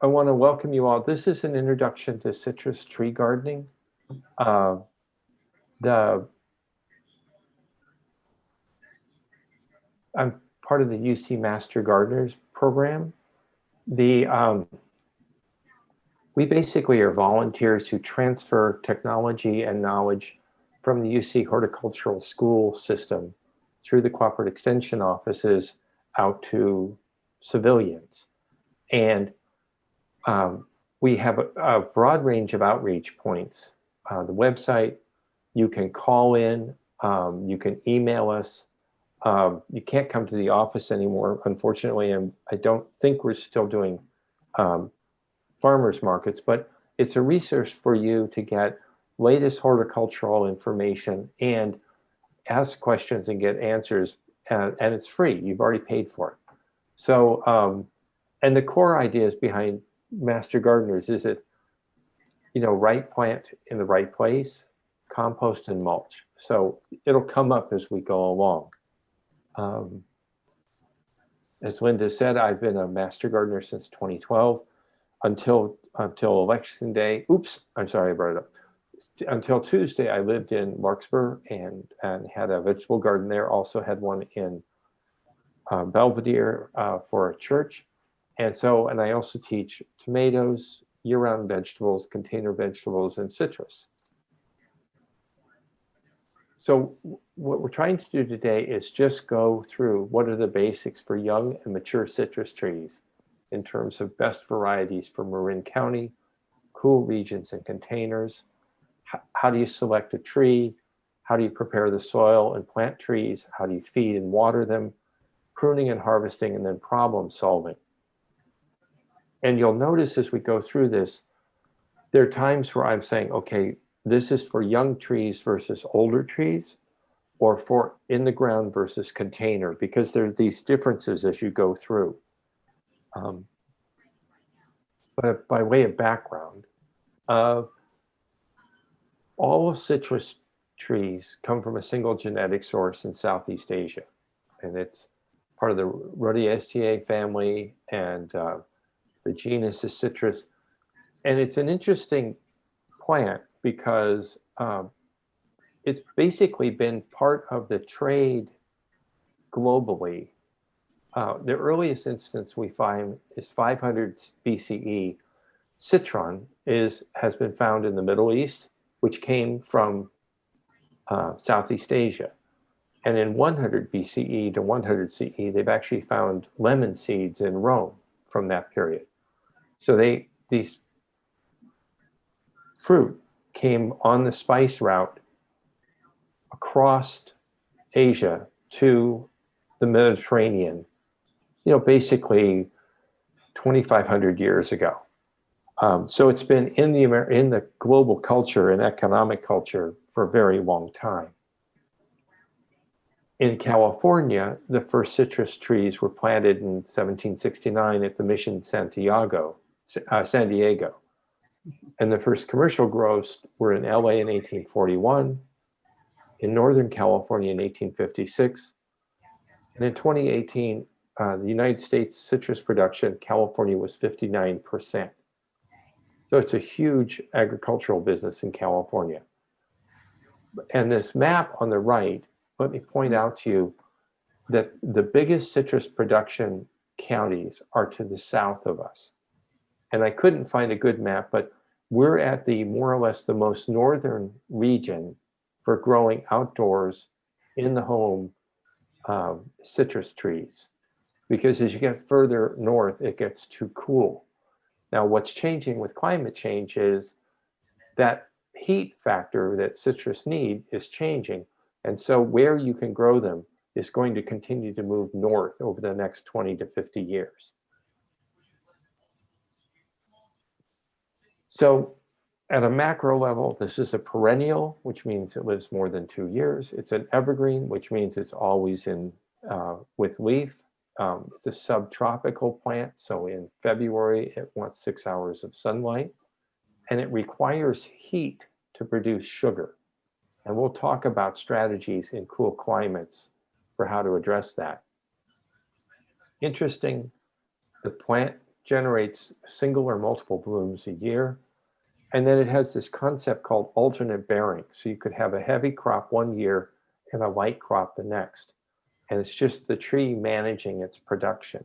I want to welcome you all. This is an introduction to citrus tree gardening. Uh, the I'm part of the UC Master Gardeners program. The We basically are volunteers who transfer technology and knowledge from the UC horticultural school system through the cooperative extension offices out to civilians. And we have a broad range of outreach points. The website, you can call in, you can email us. You can't come to the office anymore, unfortunately, and I don't think we're still doing farmers markets, but it's a resource for you to get latest horticultural information and ask questions and get answers, and it's free. You've already paid for it. So, and the core ideas behind Master Gardeners is that, right plant in the right place, compost and mulch. So it'll come up as we go along. As Linda said, I've been a Master Gardener since 2012 until election day. Oops, I'm sorry I brought it up. Until Tuesday, I lived in Larkspur and had a vegetable garden there. Also had one in Belvedere for a church. And I also teach tomatoes, year-round vegetables, container vegetables, and citrus. So what we're trying to do today is just go through what are the basics for young and mature citrus trees in terms of best varieties for Marin County, cool regions and containers. How do you select a tree? How do you prepare the soil and plant trees? How do you feed and water them? Pruning and harvesting, and then problem solving. And you'll notice as we go through this, there are times where I'm saying, okay, this is for young trees versus older trees, or for in the ground versus container, because there are these differences as you go through. But by way of background, all citrus trees come from a single genetic source in Southeast Asia. And it's part of the Rhodeaceae family, and the genus is citrus. And it's an interesting plant because it's basically been part of the trade globally. The earliest instance we find is 500 BCE. Citron has been found in the Middle East, which came from Southeast Asia. And in 100 BCE to 100 CE, they've actually found lemon seeds in Rome from that period. So these fruit came on the spice route across Asia to the Mediterranean, basically 2,500 years ago. So it's been in the global culture and economic culture for a very long time. In California, the first citrus trees were planted in 1769 at the Mission San Diego. And the first commercial grows were in LA in 1841, in Northern California in 1856. And in 2018, the United States citrus production, California was 59%. So it's a huge agricultural business in California. And this map on the right, let me point out to you that the biggest citrus production counties are to the south of us. And I couldn't find a good map, but we're at the more or less the most northern region for growing outdoors in the home citrus trees. Because as you get further north, it gets too cool. Now, what's changing with climate change is that heat factor that citrus need is changing. And so where you can grow them is going to continue to move north over the next 20 to 50 years. So at a macro level, this is a perennial, which means it lives more than 2 years. It's an evergreen, which means it's always with leaf. It's a subtropical plant, so in February, it wants 6 hours of sunlight, and it requires heat to produce sugar. And we'll talk about strategies in cool climates for how to address that. Interesting, the plant generates single or multiple blooms a year. And then it has this concept called alternate bearing. So you could have a heavy crop one year and a light crop the next. And it's just the tree managing its production.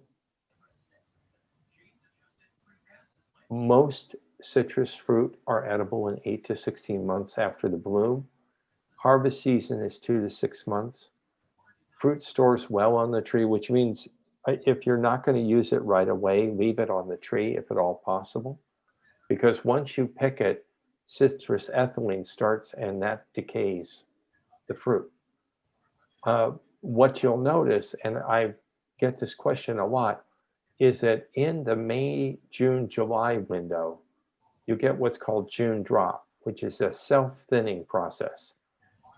Most citrus fruit are edible in 8 to 16 months after the bloom. Harvest season is 2 to 6 months. Fruit stores well on the tree, which means if you're not going to use it right away, leave it on the tree if at all possible. Because once you pick it, citrus ethylene starts and that decays the fruit. What you'll notice, and I get this question a lot, is that in the May, June, July window, you get what's called June drop, which is a self-thinning process.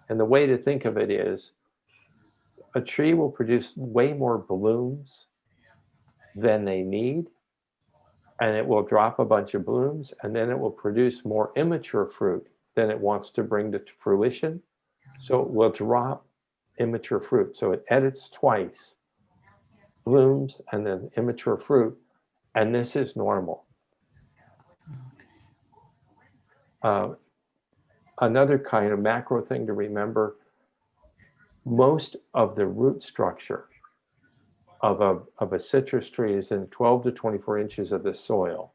And the way to think of it is a tree will produce way more blooms than they need, and it will drop a bunch of blooms, and then it will produce more immature fruit than it wants to bring to fruition. So it will drop immature fruit. So it edits twice, blooms and then immature fruit, and this is normal. Another kind of macro thing to remember, most of the root structure of a citrus tree is in 12 to 24 inches of the soil,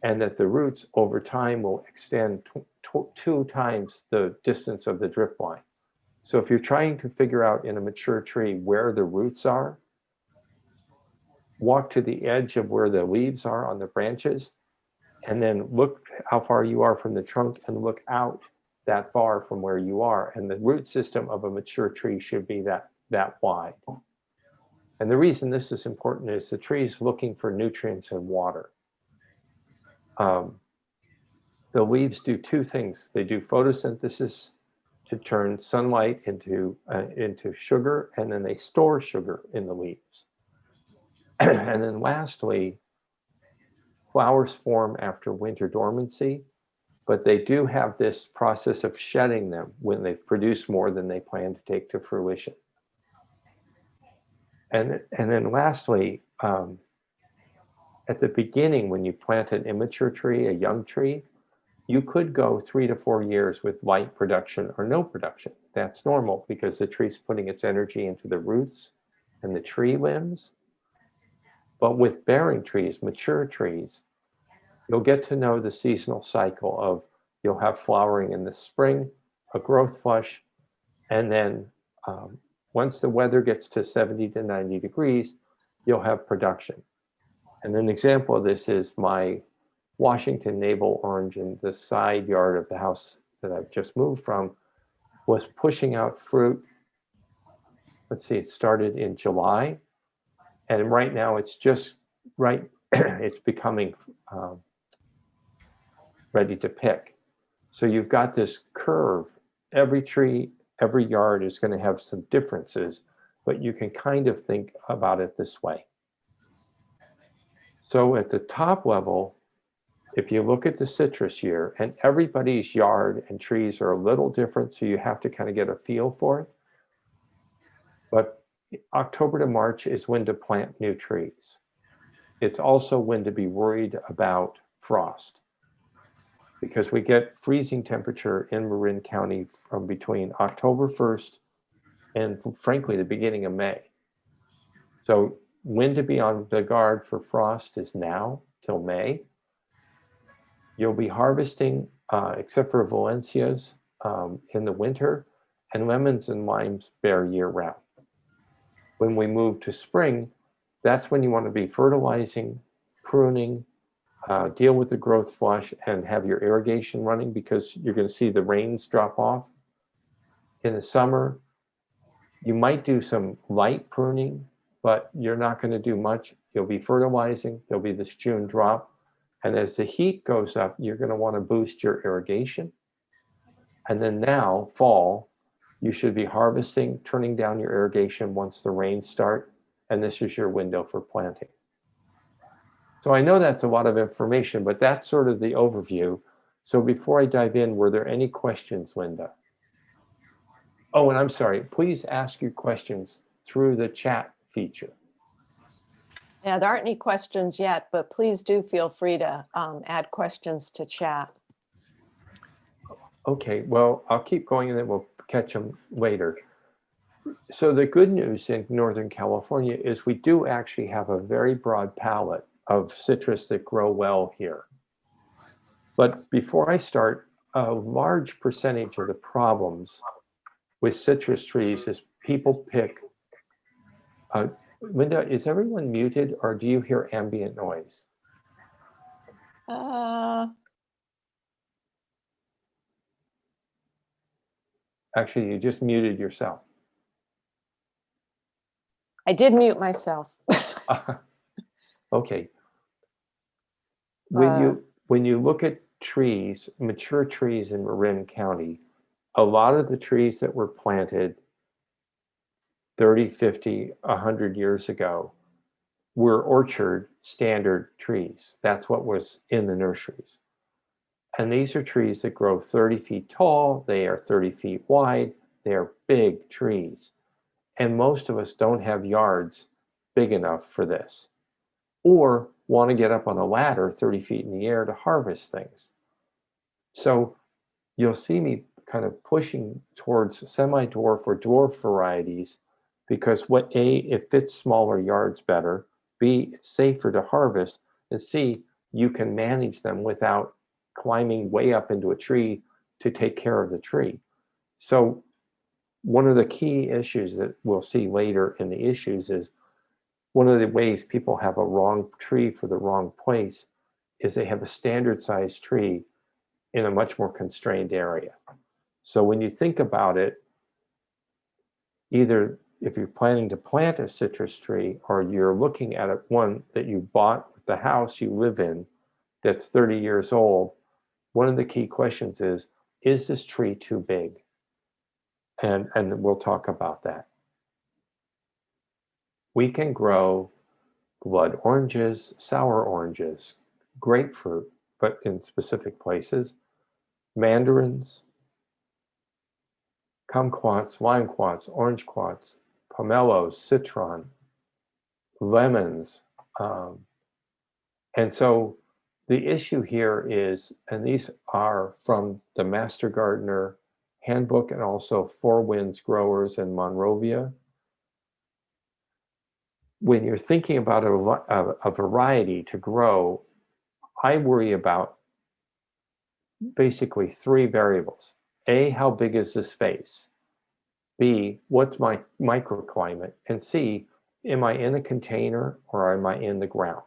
and that the roots over time will extend 2 times the distance of the drip line. So if you're trying to figure out in a mature tree where the roots are, walk to the edge of where the leaves are on the branches, and then look how far you are from the trunk and look out that far from where you are. And the root system of a mature tree should be that wide. And the reason this is important is the tree is looking for nutrients and water. The leaves do 2 things. They do photosynthesis to turn sunlight into sugar, and then they store sugar in the leaves. And then lastly, flowers form after winter dormancy, but they do have this process of shedding them when they've produced more than they plan to take to fruition. And then lastly, at the beginning, when you plant an immature tree, a young tree, you could go 3 to 4 years with light production or no production. That's normal because the tree's putting its energy into the roots and the tree limbs. But with bearing trees, mature trees, you'll get to know the seasonal cycle of you'll have flowering in the spring, a growth flush, and then once the weather gets to 70 to 90 degrees, you'll have production. And an example of this is my Washington navel orange in the side yard of the house that I've just moved from was pushing out fruit. Let's see, it started in July, and right now it's just right, it's becoming ready to pick. So you've got this curve. Every tree, every yard is going to have some differences, but you can kind of think about it this way. So at the top level, if you look at the citrus year, and everybody's yard and trees are a little different, so you have to kind of get a feel for it. But October to March is when to plant new trees. It's also when to be worried about frost, because we get freezing temperature in Marin County from between October 1st and frankly the beginning of May. So when to be on the guard for frost is now till May. You'll be harvesting, except for Valencias, in the winter, and lemons and limes bear year-round. When we move to spring, that's when you want to be fertilizing, pruning, deal with the growth flush, and have your irrigation running, because you're going to see the rains drop off. In the summer, you might do some light pruning, but you're not going to do much. You'll be fertilizing. There'll be this June drop. And as the heat goes up, you're going to want to boost your irrigation. And then now, fall, you should be harvesting, turning down your irrigation once the rains start. And this is your window for planting. So I know that's a lot of information, but that's sort of the overview. So before I dive in, were there any questions, Linda? Oh, and I'm sorry, please ask your questions through the chat feature. Yeah, there aren't any questions yet, but please do feel free to add questions to chat. Okay, well, I'll keep going and then we'll catch them later. So the good news in Northern California is we do actually have a very broad palette of citrus that grow well here. But before I start, a large percentage of the problems with citrus trees is people pick. Linda, is everyone muted or do you hear ambient noise? Actually, you just muted yourself. I did mute myself. Okay. When you look at trees, mature trees in Marin County, a lot of the trees that were planted 30, 50, 100 years ago were orchard standard trees. That's what was in the nurseries. And these are trees that grow 30 feet tall, they are 30 feet wide, they're big trees. And most of us don't have yards big enough for this, or want to get up on a ladder 30 feet in the air to harvest things. So you'll see me kind of pushing towards semi-dwarf or dwarf varieties because what A, it fits smaller yards better, B, it's safer to harvest, and C, you can manage them without climbing way up into a tree to take care of the tree. So one of the key issues that we'll see later in the issues is one of the ways people have a wrong tree for the wrong place is they have a standard size tree in a much more constrained area. So when you think about it, either if you're planning to plant a citrus tree or you're looking at one that you bought with the house you live in that's 30 years old, one of the key questions is this tree too big? And we'll talk about that. We can grow blood oranges, sour oranges, grapefruit, but in specific places, mandarins, kumquats, limequats, orange quats, pomelos, citron, lemons. And so the issue here is, and these are from the Master Gardener handbook and also Four Winds Growers in Monrovia. When you're thinking about a variety to grow, I worry about basically three variables. A, how big is the space? B, what's my microclimate? And C, am I in a container or am I in the ground?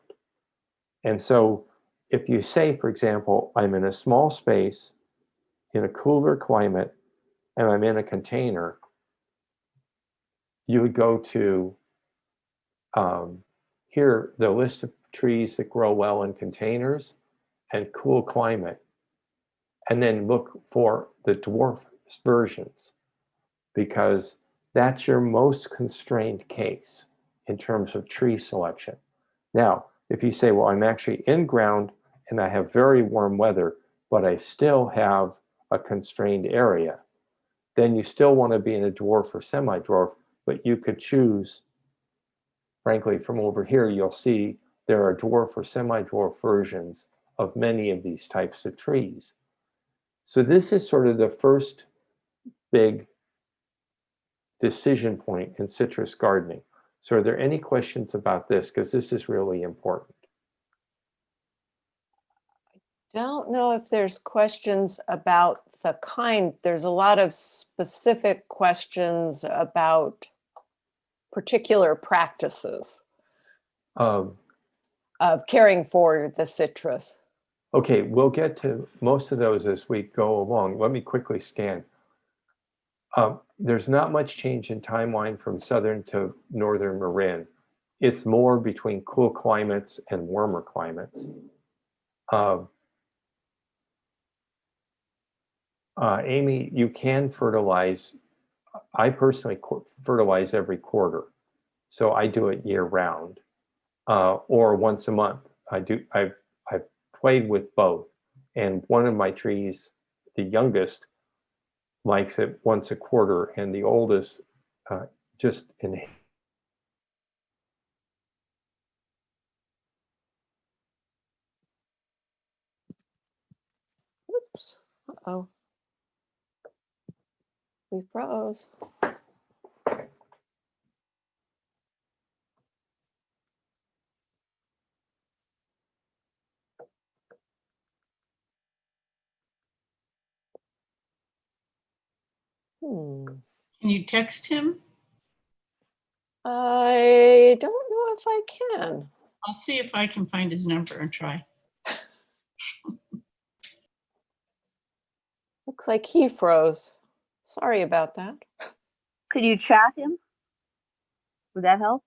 And so if you say, for example, I'm in a small space, in a cooler climate, and I'm in a container, you would go to here, the list of trees that grow well in containers and cool climate, and then look for the dwarf versions, because that's your most constrained case in terms of tree selection. Now, if you say, well, I'm actually in ground and I have very warm weather, but I still have a constrained area, then you still want to be in a dwarf or semi-dwarf, but you could choose, frankly, from over here, you'll see there are dwarf or semi-dwarf versions of many of these types of trees. So this is sort of the first big decision point in citrus gardening. So are there any questions about this? Because this is really important. Don't know if there's questions about the kind. There's a lot of specific questions about particular practices of caring for the citrus. Okay, we'll get to most of those as we go along. Let me quickly scan. There's not much change in timeline from southern to northern Marin. It's more between cool climates and warmer climates. Amy, you can fertilize. I personally fertilize every quarter, so I do it year round, or once a month. I've played with both, and one of my trees, the youngest, likes it once a quarter, and the oldest just in Oops. Uh-oh. We froze. Can you text him? I don't know if I can. I'll see if I can find his number and try. Looks like he froze. Sorry about that. Could you chat him? Would that help?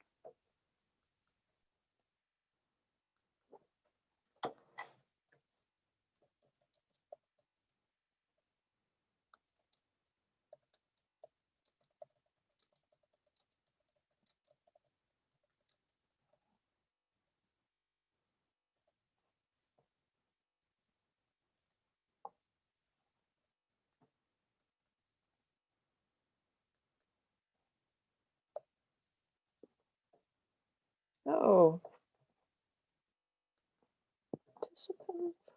Oh. Participants.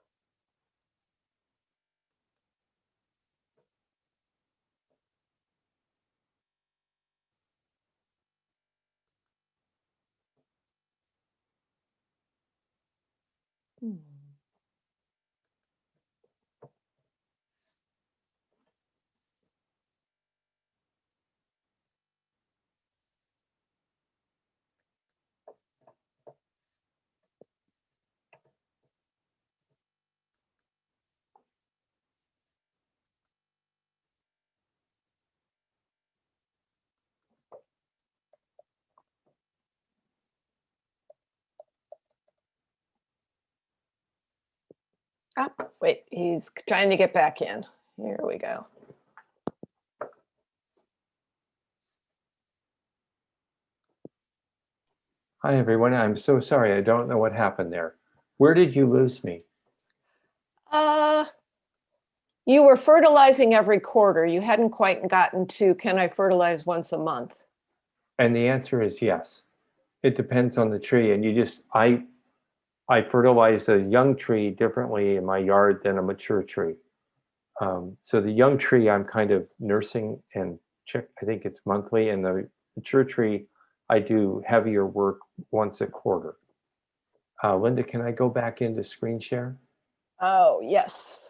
Ah, wait, he's trying to get back in. Here we go. Hi, everyone. I'm so sorry. I don't know what happened there. Where did you lose me? You were fertilizing every quarter. You hadn't quite gotten to, can I fertilize once a month? And the answer is yes. It depends on the tree. And I fertilize a young tree differently in my yard than a mature tree. So the young tree I'm kind of nursing and check, I think it's monthly, and the mature tree I do heavier work once a quarter. Linda, can I go back into screen share? Oh, yes.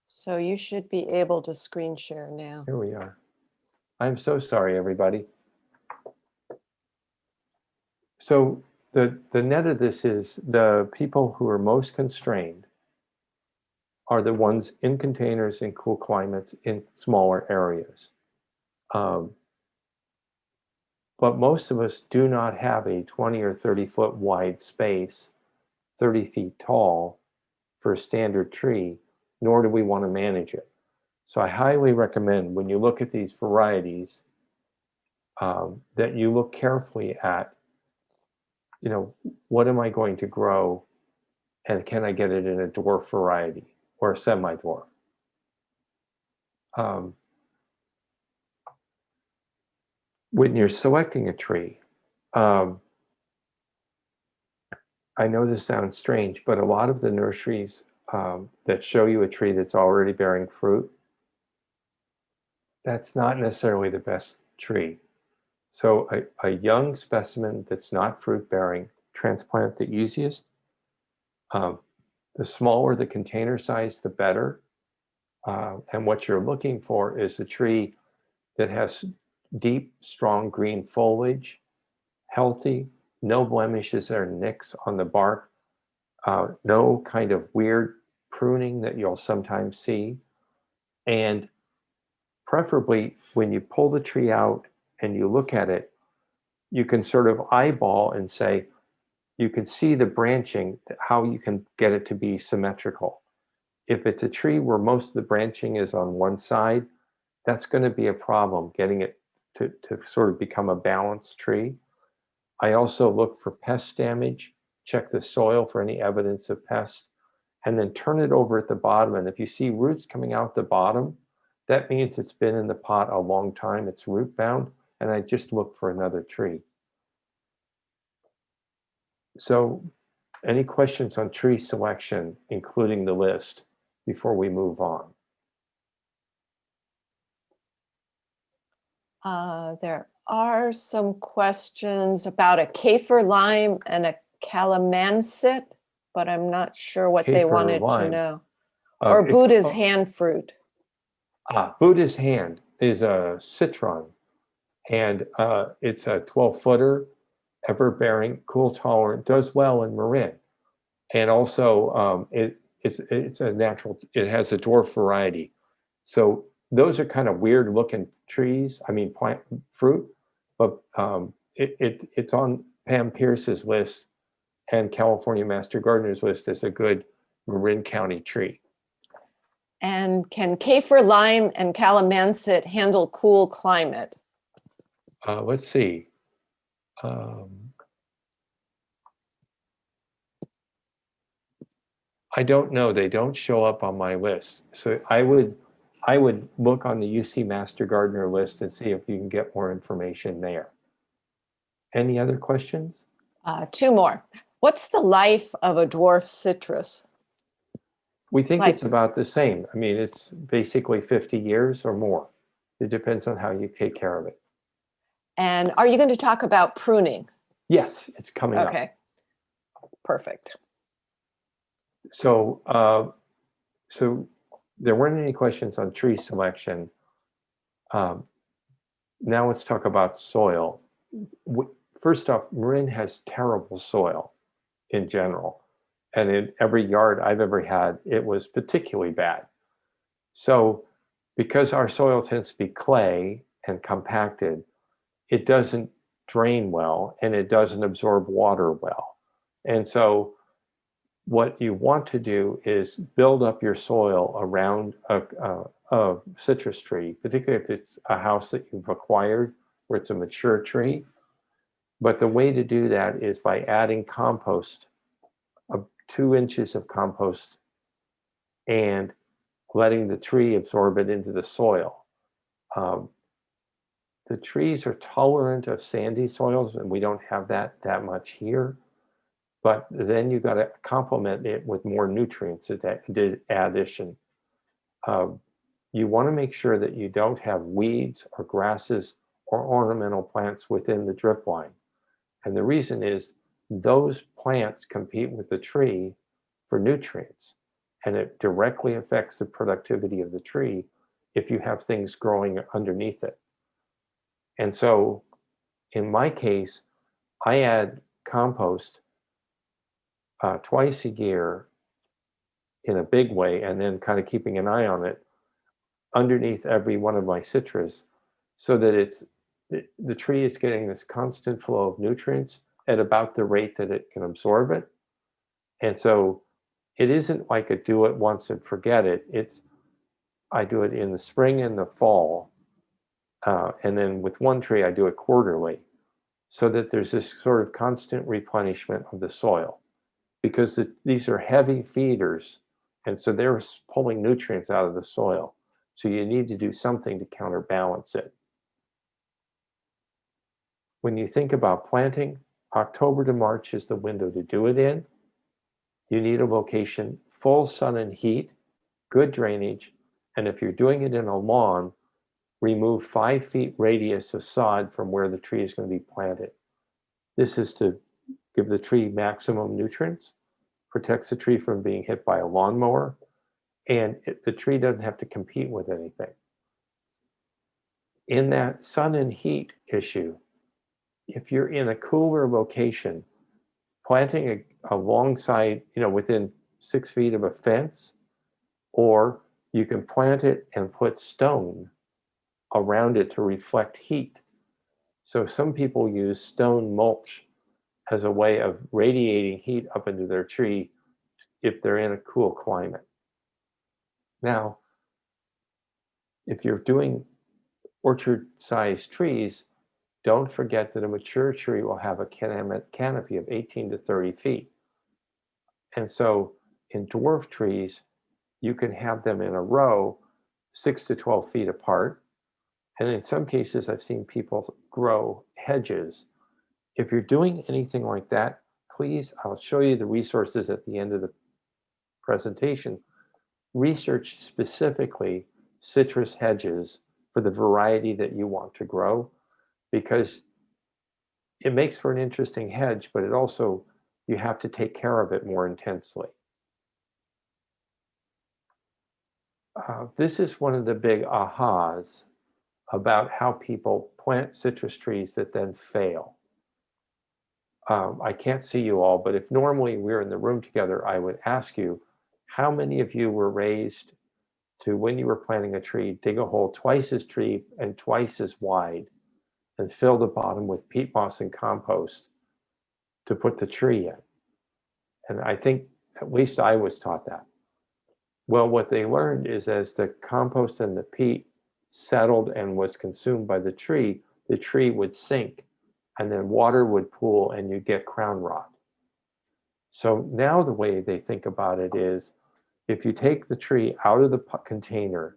So you should be able to screen share now. Here we are. I'm so sorry, everybody. So the net of this is the people who are most constrained are the ones in containers in cool climates in smaller areas. But most of us do not have a 20 or 30 foot wide space, 30 feet tall for a standard tree, nor do we want to manage it. So I highly recommend when you look at these varieties that you look carefully at, what am I going to grow, and can I get it in a dwarf variety or a semi-dwarf? When you're selecting a tree, I know this sounds strange, but a lot of the nurseries that show you a tree that's already bearing fruit, that's not necessarily the best tree. So a young specimen that's not fruit bearing, transplant the easiest. The smaller the container size, the better. And what you're looking for is a tree that has deep, strong green foliage, healthy, no blemishes or nicks on the bark, no kind of weird pruning that you'll sometimes see. And preferably when you pull the tree out and you look at it, you can sort of eyeball and say, you can see the branching, how you can get it to be symmetrical. If it's a tree where most of the branching is on one side, that's going to be a problem getting it to sort of become a balanced tree. I also look for pest damage, check the soil for any evidence of pest, and then turn it over at the bottom. And if you see roots coming out the bottom, that means it's been in the pot a long time, it's root bound, and I just look for another tree. So any questions on tree selection, including the list, before we move on? There are some questions about a kaffir lime and a calamansit, but I'm not sure what they Kaffir wanted to lime. know. Or It's Buddha's called- hand fruit. Buddha's hand is a citron, and it's a 12-footer, ever-bearing, cool tolerant, does well in Marin. And also it's a natural, it has a dwarf variety. So those are kind of weird looking trees, I mean plant fruit, but it's on Pam Pierce's list and California Master Gardener's list as a good Marin County tree. And can kaffir lime and calamansit handle cool climate? Let's see. I don't know. They don't show up on my list. So I would look on the UC Master Gardener list and see if you can get more information there. Any other questions? Two more. What's the life of a dwarf citrus? We think it's Life. about the same. I mean, it's basically 50 years or more. It depends on how you take care of it. And are you going to talk about pruning? Yes, it's coming up. Okay, perfect. So, so there weren't any questions on tree selection. Now let's talk about soil. First off, Marin has terrible soil in general. And in every yard I've ever had, it was particularly bad. So because our soil tends to be clay and compacted, it doesn't drain well and it doesn't absorb water well. And so what you want to do is build up your soil around a citrus tree, particularly if it's a house that you've acquired where it's a mature tree. But the way to do that is by adding compost, 2 inches of compost, and letting the tree absorb it into the soil. The trees are tolerant of sandy soils, and we don't have that much here. But then you got to complement it with more nutrients addition. You want to make sure that you don't have weeds or grasses or ornamental plants within the drip line. And the reason is those plants compete with the tree for nutrients, and it directly affects the productivity of the tree if you have things growing underneath it. And so in my case, I add compost twice a year in a big way, and then kind of keeping an eye on it underneath every one of my citrus, so that the tree is getting this constant flow of nutrients at about the rate that it can absorb it. And so it isn't like a do it once and forget it. I do it in the spring and the fall. And then with one tree, I do it quarterly, so that there's this sort of constant replenishment of the soil, because these are heavy feeders. And so they're pulling nutrients out of the soil. So you need to do something to counterbalance it. When you think about planting, October to March is the window to do it in. You need a location, full sun and heat, good drainage, and if you're doing it in a lawn, remove 5 feet radius of sod from where the tree is going to be planted. This is to give the tree maximum nutrients, protects the tree from being hit by a lawnmower, and the tree doesn't have to compete with anything. In that sun and heat issue, if you're in a cooler location, planting alongside, within 6 feet of a fence, or you can plant it and put stone around it to reflect heat. So some people use stone mulch as a way of radiating heat up into their tree if they're in a cool climate. Now, if you're doing orchard-sized trees, don't forget that a mature tree will have a canopy of 18 to 30 feet. And so in dwarf trees, you can have them in a row 6 to 12 feet apart. And in some cases, I've seen people grow hedges. If you're doing anything like that, please, I'll show you the resources at the end of the presentation. Research specifically citrus hedges for the variety that you want to grow, because it makes for an interesting hedge, but it also, you have to take care of it more intensely. This is one of the big ahas about how people plant citrus trees that then fail. I can't see you all, but if normally we're in the room together, I would ask you, how many of you were raised to, when you were planting a tree, dig a hole twice as deep and twice as wide and fill the bottom with peat moss and compost to put the tree in? And I think at least I was taught that. Well, what they learned is as the compost and the peat settled and was consumed by the tree would sink, and then water would pool and you get crown rot. So now the way they think about it is, if you take the tree out of the container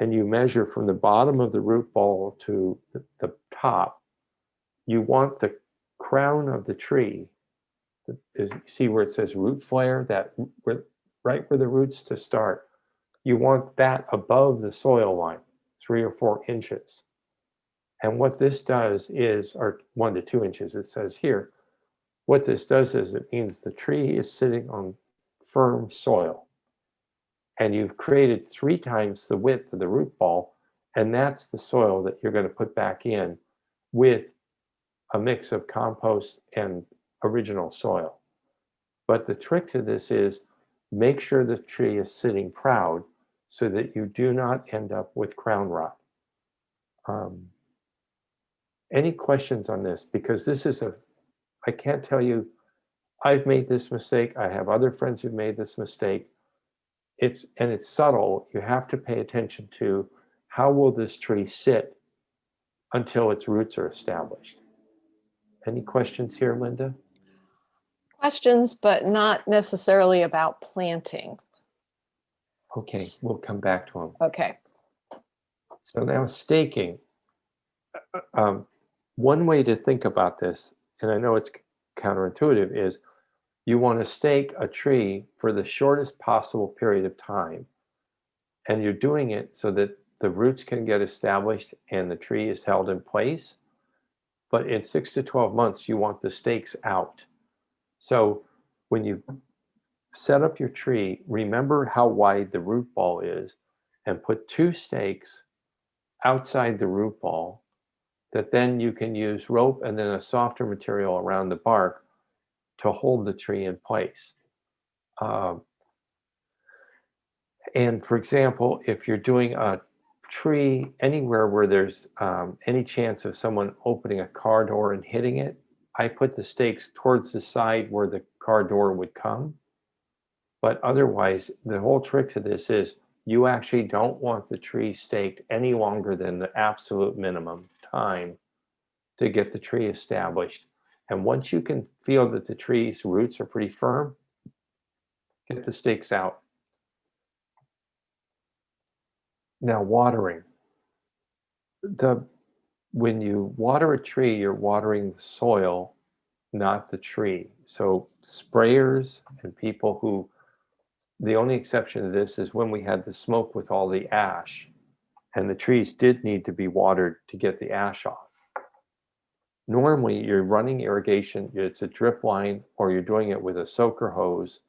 and you measure from the bottom of the root ball to the top, you want the crown of the tree, is, see where it says root flare, that right where the roots to start, you want that above the soil line, 3 or 4 inches. And what this does is, or 1 to 2 inches, it says here, what this does is it means the tree is sitting on firm soil. And you've created 3 times the width of the root ball, and that's the soil that you're going to put back in with a mix of compost and original soil. But the trick to this is, make sure the tree is sitting proud so that you do not end up with crown rot. Any questions on this? Because this is I can't tell you, I've made this mistake. I have other friends who've made this mistake. It's subtle. You have to pay attention to, how will this tree sit until its roots are established? Any questions here, Linda? Questions, but not necessarily about planting. Okay, we'll come back to them. Okay. So now staking. One way to think about this, and I know it's counterintuitive, is you want to stake a tree for the shortest possible period of time. And you're doing it so that the roots can get established and the tree is held in place. But in 6 to 12 months, you want the stakes out. So when you set up your tree, remember how wide the root ball is and put 2 stakes outside the root ball that then you can use rope and then a softer material around the bark to hold the tree in place. And for example, if you're doing a tree anywhere where there's any chance of someone opening a car door and hitting it, I put the stakes towards the side where the car door would come. But otherwise, the whole trick to this is, you actually don't want the tree staked any longer than the absolute minimum time to get the tree established. And once you can feel that the tree's roots are pretty firm, get the stakes out. Now, watering. When you water a tree, you're watering the soil, not the tree. So sprayers and people who, the only exception to this is when we had the smoke with all the ash, and the trees did need to be watered to get the ash off. Normally, you're running irrigation, it's a drip line, or you're doing it with a soaker hose.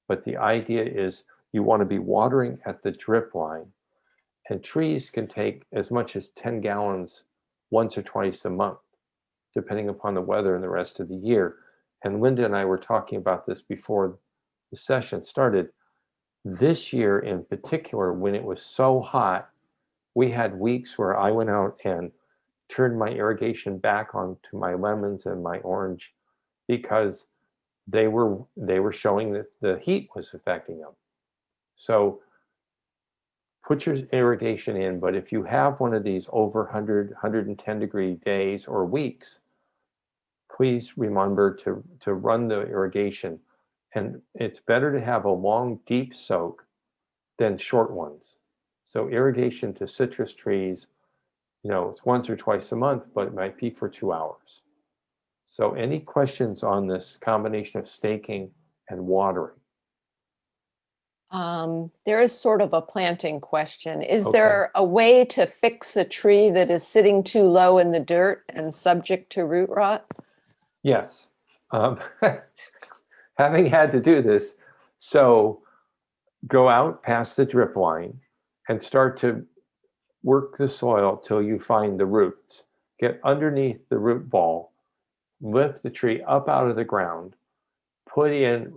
But the idea is, you want to be watering at the drip line. And trees can take as much as 10 gallons once or twice a month, depending upon the weather and the rest of the year. And Linda and I were talking about this before the session started. This year in particular, when it was so hot, we had weeks where I went out and turned my irrigation back on to my lemons and my orange, because they were showing that the heat was affecting them. So put your irrigation in, but if you have one of these over 100, 110 degree days or weeks, please remember to run the irrigation. And it's better to have a long, deep soak than short ones. So irrigation to citrus trees, it's once or twice a month, but it might be for 2 hours. So any questions on this combination of staking and watering? There is sort of a planting question. Is Okay. there a way to fix a tree that is sitting too low in the dirt and subject to root rot? Yes. Um, having had to do this, so go out past the drip line and start to work the soil till you find the roots. Get underneath the root ball, lift the tree up out of the ground, put in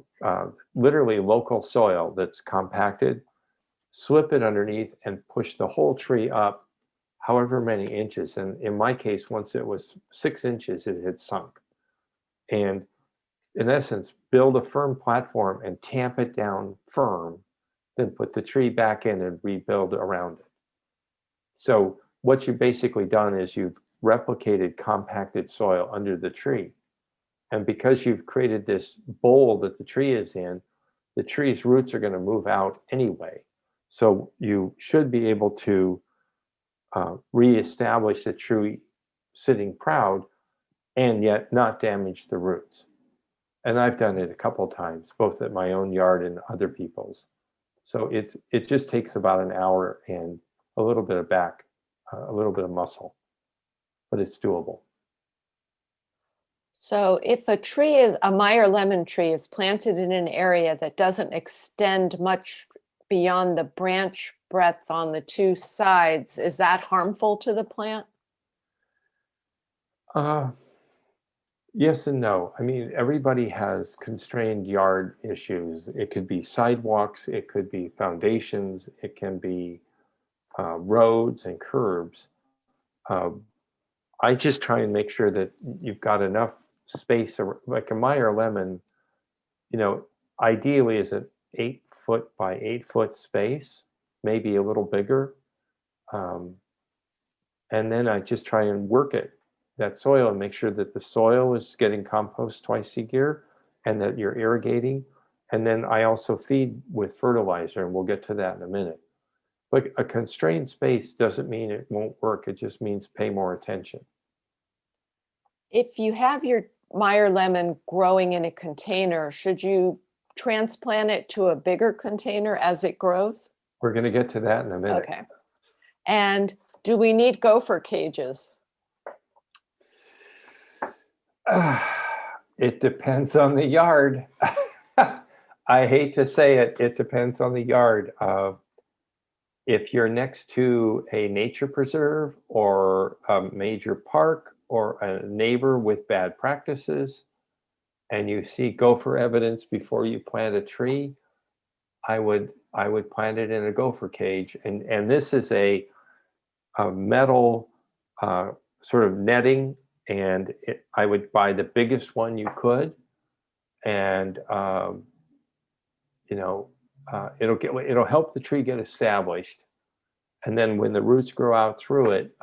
literally local soil that's compacted, slip it underneath and push the whole tree up however many inches. And in my case, once it was 6 inches, it had sunk. And in essence, build a firm platform and tamp it down firm, then put the tree back in and rebuild around it. So what you've basically done is you've replicated compacted soil under the tree. And because you've created this bowl that the tree is in, the tree's roots are going to move out anyway. So you should be able to reestablish the tree sitting proud and yet not damage the roots. And I've done it a couple times, both at my own yard and other people's. So it just takes about an hour and a little bit of a little bit of muscle, but it's doable. So if a Meyer lemon tree is planted in an area that doesn't extend much beyond the branch breadth on the two sides, is that harmful to the plant? Yes and no. I mean, everybody has constrained yard issues. It could be sidewalks, it could be foundations, it can be roads and curbs. I just try and make sure that you've got enough space, like a Meyer lemon, ideally is an 8-foot by 8-foot space, maybe a little bigger. And then I just try and work that soil and make sure that the soil is getting compost twice a year and that you're irrigating. And then I also feed with fertilizer, and we'll get to that in a minute. But a constrained space doesn't mean it won't work. It just means pay more attention. If you have your Meyer lemon growing in a container, should you transplant it to a bigger container as it grows? We're going to get to that in a minute. Okay. And do we need gopher cages? It depends on the yard. I hate to say it, it depends on the yard. If you're next to a nature preserve or a major park or a neighbor with bad practices, and you see gopher evidence before you plant a tree, I would plant it in a gopher cage. And this is a metal sort of netting, and I would buy the biggest one you could, and it'll help the tree get established. And then when the roots grow out through it,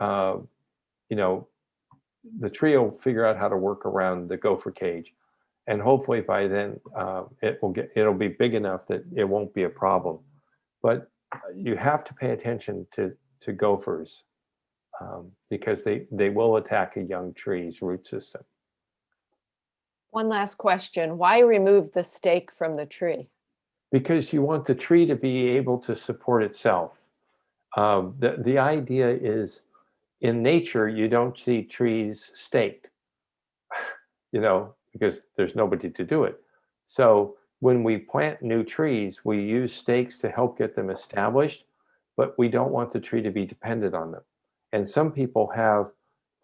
the tree will figure out how to work around the gopher cage. And hopefully by then it'll be big enough that it won't be a problem. But you have to pay attention to gophers because they will attack a young tree's root system. One last question. Why remove the stake from the tree? Because you want the tree to be able to support itself. The idea is, in nature, you don't see trees staked, because there's nobody to do it. So when we plant new trees, we use stakes to help get them established, but we don't want the tree to be dependent on them. And some people have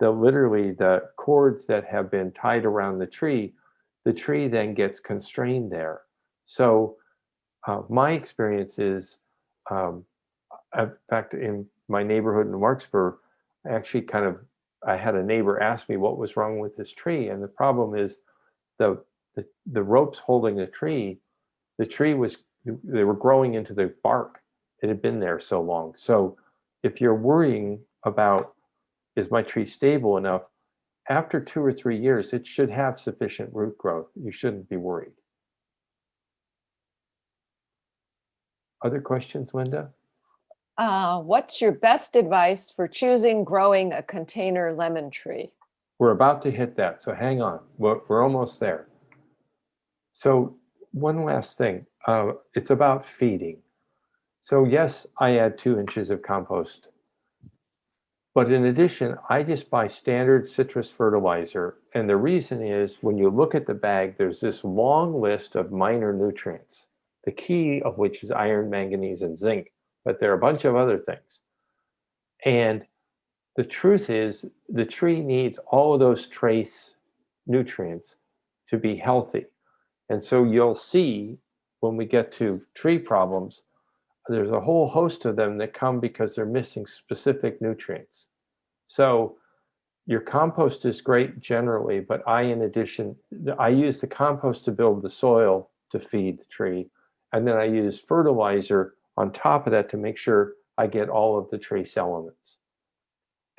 literally the cords that have been tied around the tree then gets constrained there. So my experience is, in fact, in my neighborhood in Larkspur, I had a neighbor ask me what was wrong with this tree. And the problem is the ropes holding the tree they were growing into the bark. It had been there so long. So if you're worrying about, is my tree stable enough, after 2 or 3 years, it should have sufficient root growth. You shouldn't be worried. Other questions, Linda? What's your best advice for choosing growing a container lemon tree? We're about to hit that, so hang on. We're almost there. So one last thing, it's about feeding. So yes, I add 2 inches of compost, but in addition, I just buy standard citrus fertilizer. And the reason is when you look at the bag, there's this long list of minor nutrients, the key of which is iron, manganese, and zinc, but there are a bunch of other things. And the truth is the tree needs all of those trace nutrients to be healthy. And so you'll see when we get to tree problems, there's a whole host of them that come because they're missing specific nutrients. So your compost is great generally, but in addition, I use the compost to build the soil to feed the tree. And then I use fertilizer on top of that to make sure I get all of the trace elements.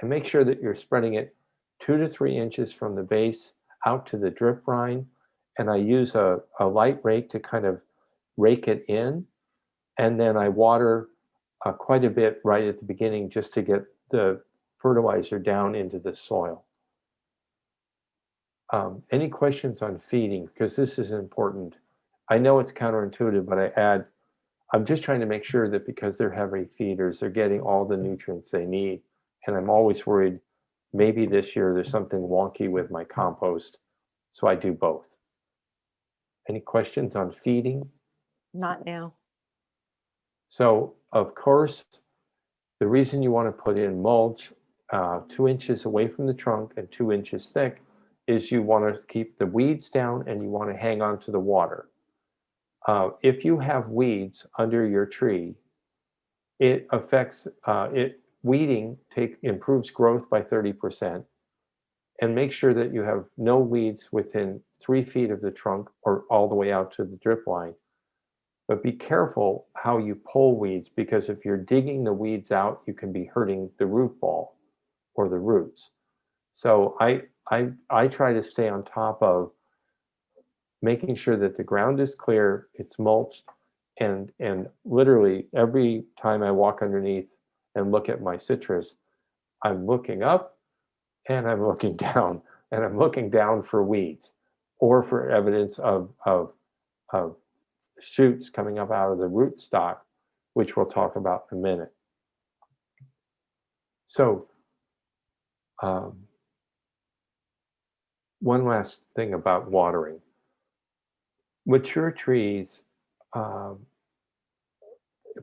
And make sure that you're spreading it 2 to 3 inches from the base out to the drip line. And I use a light rake to kind of rake it in. And then I water quite a bit right at the beginning just to get the fertilizer down into the soil. Any questions on feeding? Because this is important. I know it's counterintuitive, but I'm just trying to make sure that because they're heavy feeders, they're getting all the nutrients they need. And I'm always worried maybe this year there's something wonky with my compost. So I do both. Any questions on feeding? Not now. So of course, the reason you want to put in mulch 2 inches away from the trunk and 2 inches thick is you want to keep the weeds down and you want to hang on to the water. If you have weeds under your tree, it affects weeding improves growth by 30%. And make sure that you have no weeds within 3 feet of the trunk or all the way out to the drip line. But be careful how you pull weeds, because if you're digging the weeds out, you can be hurting the root ball or the roots. So I try to stay on top of making sure that the ground is clear, it's mulched, and literally every time I walk underneath and look at my citrus, I'm looking up and I'm looking down, and I'm looking down for weeds or for evidence of shoots coming up out of the root stock, which we'll talk about in a minute. So one last thing about watering. Mature trees,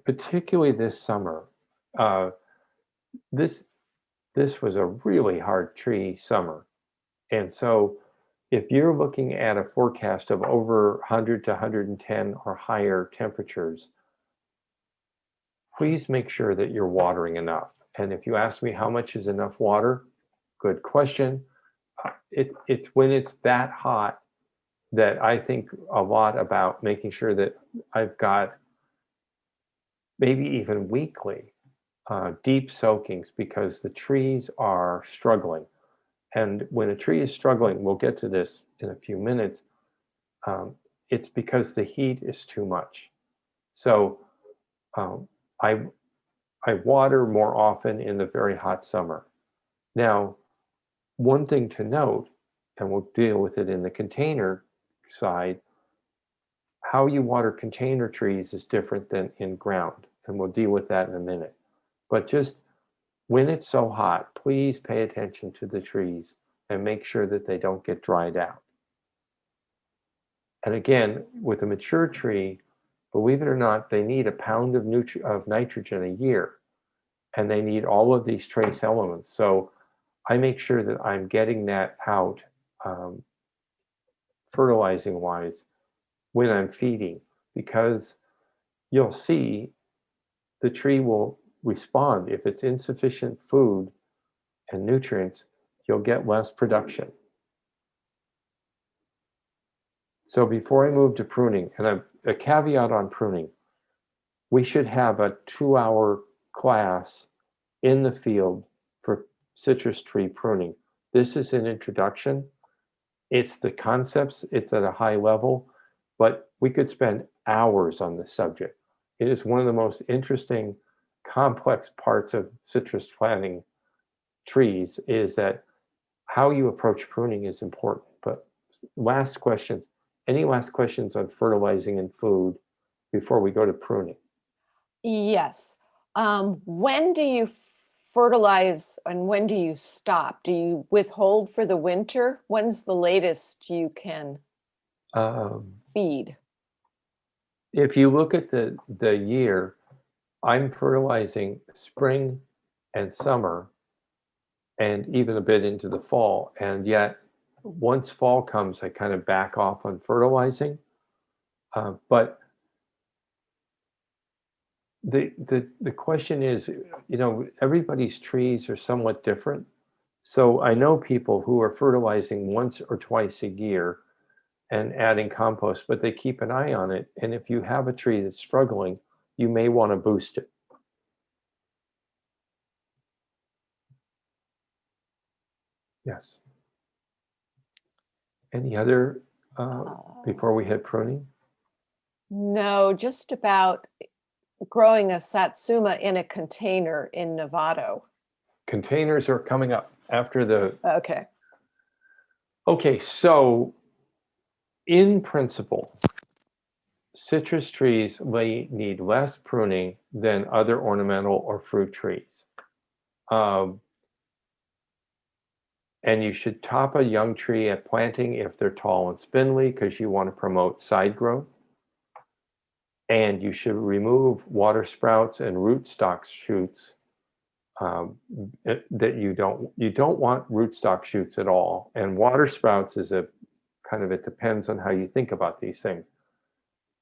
particularly this summer, this was a really hard tree summer. And so if you're looking at a forecast of over 100 to 110 or higher temperatures, please make sure that you're watering enough. And if you ask me how much is enough water, good question. It's when it's that hot that I think a lot about making sure that I've got maybe even weekly deep soakings, because the trees are struggling. And when a tree is struggling, we'll get to this in a few minutes, it's because the heat is too much. So I water more often in the very hot summer. Now, one thing to note, and we'll deal with it in the container side, how you water container trees is different than in ground, and we'll deal with that in a minute. But just when it's so hot, please pay attention to the trees and make sure that they don't get dried out. And again, with a mature tree, believe it or not, they need 1 pound of nitrogen a year, and they need all of these trace elements. So I make sure that I'm getting that out fertilizing wise when I'm feeding, because you'll see the tree will respond. If it's insufficient food and nutrients, you'll get less production. So before I move to pruning, and a caveat on pruning, we should have a 2-hour class in the field for citrus tree pruning. This is an introduction. It's the concepts, it's at a high level, but we could spend hours on the subject. It is one of the most interesting complex parts of citrus planting trees is that how you approach pruning is important. But last questions, any last questions on fertilizing and food before we go to pruning? Yes. When do you fertilize and when do you stop? Do you withhold for the winter? When's the latest you can feed? If you look at the year, I'm fertilizing spring and summer and even a bit into the fall. And yet once fall comes, I kind of back off on fertilizing. But the question is, you know, everybody's trees are somewhat different. So I know people who are fertilizing once or twice a year and adding compost, but they keep an eye on it. And if you have a tree that's struggling, you may want to boost it. Yes. Any other before we hit pruning? No, just about growing a satsuma in a container in Novato. Containers are coming up after the. Okay. Okay, so in principle, citrus trees need less pruning than other ornamental or fruit trees. And you should top a young tree at planting if they're tall and spindly, because you want to promote side growth. And you should remove water sprouts and rootstock shoots that you don't want rootstock shoots at all. And water sprouts is a kind of, it depends on how you think about these things.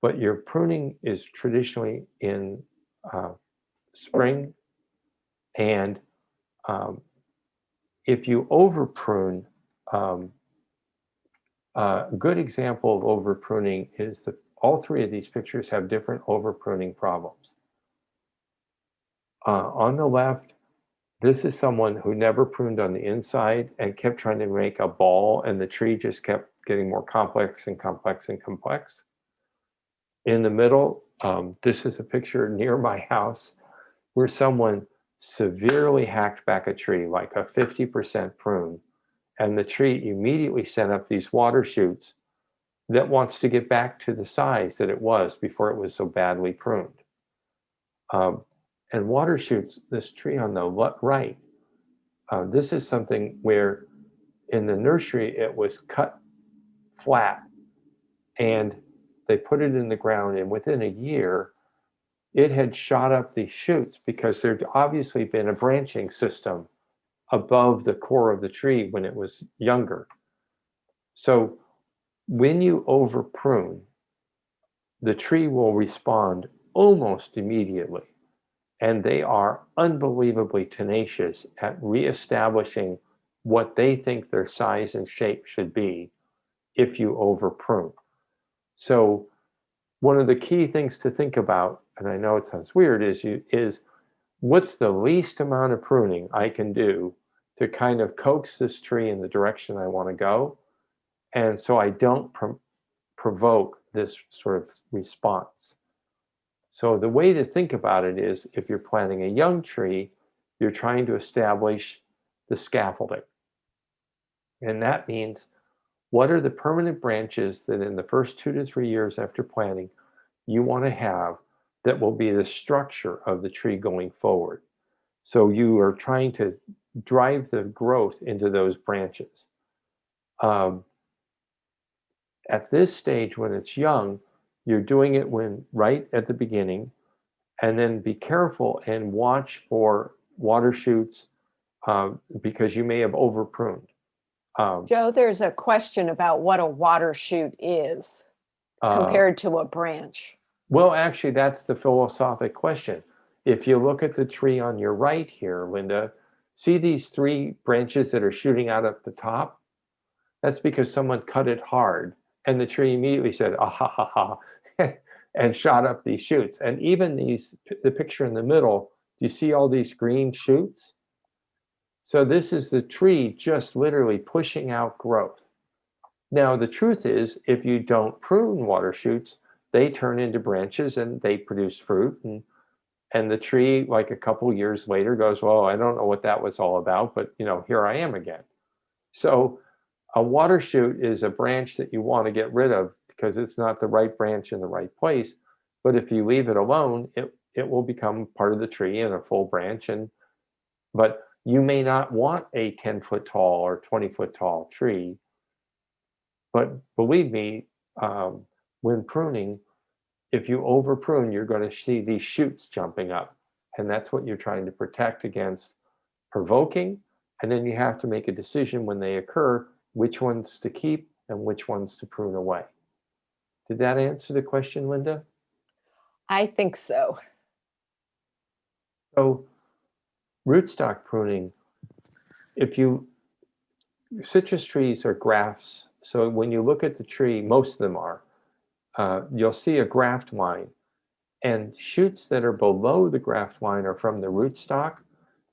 But your pruning is traditionally in spring, and if you over prune, a good example of over pruning is that all three of these pictures have different over pruning problems. On the left, this is someone who never pruned on the inside and kept trying to make a ball, and the tree just kept getting more complex and complex and complex. In the middle, this is a picture near my house where someone severely hacked back a tree, like a 50% prune, and the tree immediately sent up these water shoots that wants to get back to the size that it was before it was so badly pruned. And water shoots, this tree on the right, this is something where in the nursery it was cut flat and they put it in the ground, and within a year it had shot up these shoots because there'd obviously been a branching system above the core of the tree when it was younger. So when you over prune, the tree will respond almost immediately. And they are unbelievably tenacious at reestablishing what they think their size and shape should be if you over prune. So one of the key things to think about, and I know it sounds weird, is what's the least amount of pruning I can do to kind of coax this tree in the direction I want to go, and so I don't provoke this sort of response. So the way to think about it is, if you're planting a young tree, you're trying to establish the scaffolding. And that means, what are the permanent branches that in the first 2 to 3 years after planting you want to have that will be the structure of the tree going forward? So you are trying to drive the growth into those branches. At this stage, when it's young, you're doing it right at the beginning, and then be careful and watch for water shoots because you may have over pruned. Joe, there's a question about what a water shoot is compared to a branch. Well, actually, that's the philosophic question. If you look at the tree on your right here, Linda, see these 3 branches that are shooting out at the top? That's because someone cut it hard, and the tree immediately said, ah ha ha ha, and shot up these shoots. And even the picture in the middle, do you see all these green shoots? So this is the tree just literally pushing out growth. Now, the truth is, if you don't prune water shoots, they turn into branches and they produce fruit, And the tree, like a couple years later, goes, well, I don't know what that was all about, but here I am again. So a water shoot is a branch that you want to get rid of because it's not the right branch in the right place. But if you leave it alone, it will become part of the tree and a full branch. But you may not want a 10-foot tall or 20-foot tall tree. But believe me, when pruning, if you over prune, you're going to see these shoots jumping up. And that's what you're trying to protect against provoking. And then you have to make a decision when they occur, which ones to keep and which ones to prune away. Did that answer the question, Linda? I think so. So rootstock pruning, citrus trees are grafts. So when you look at the tree, most of them are, you'll see a graft line. And shoots that are below the graft line are from the rootstock.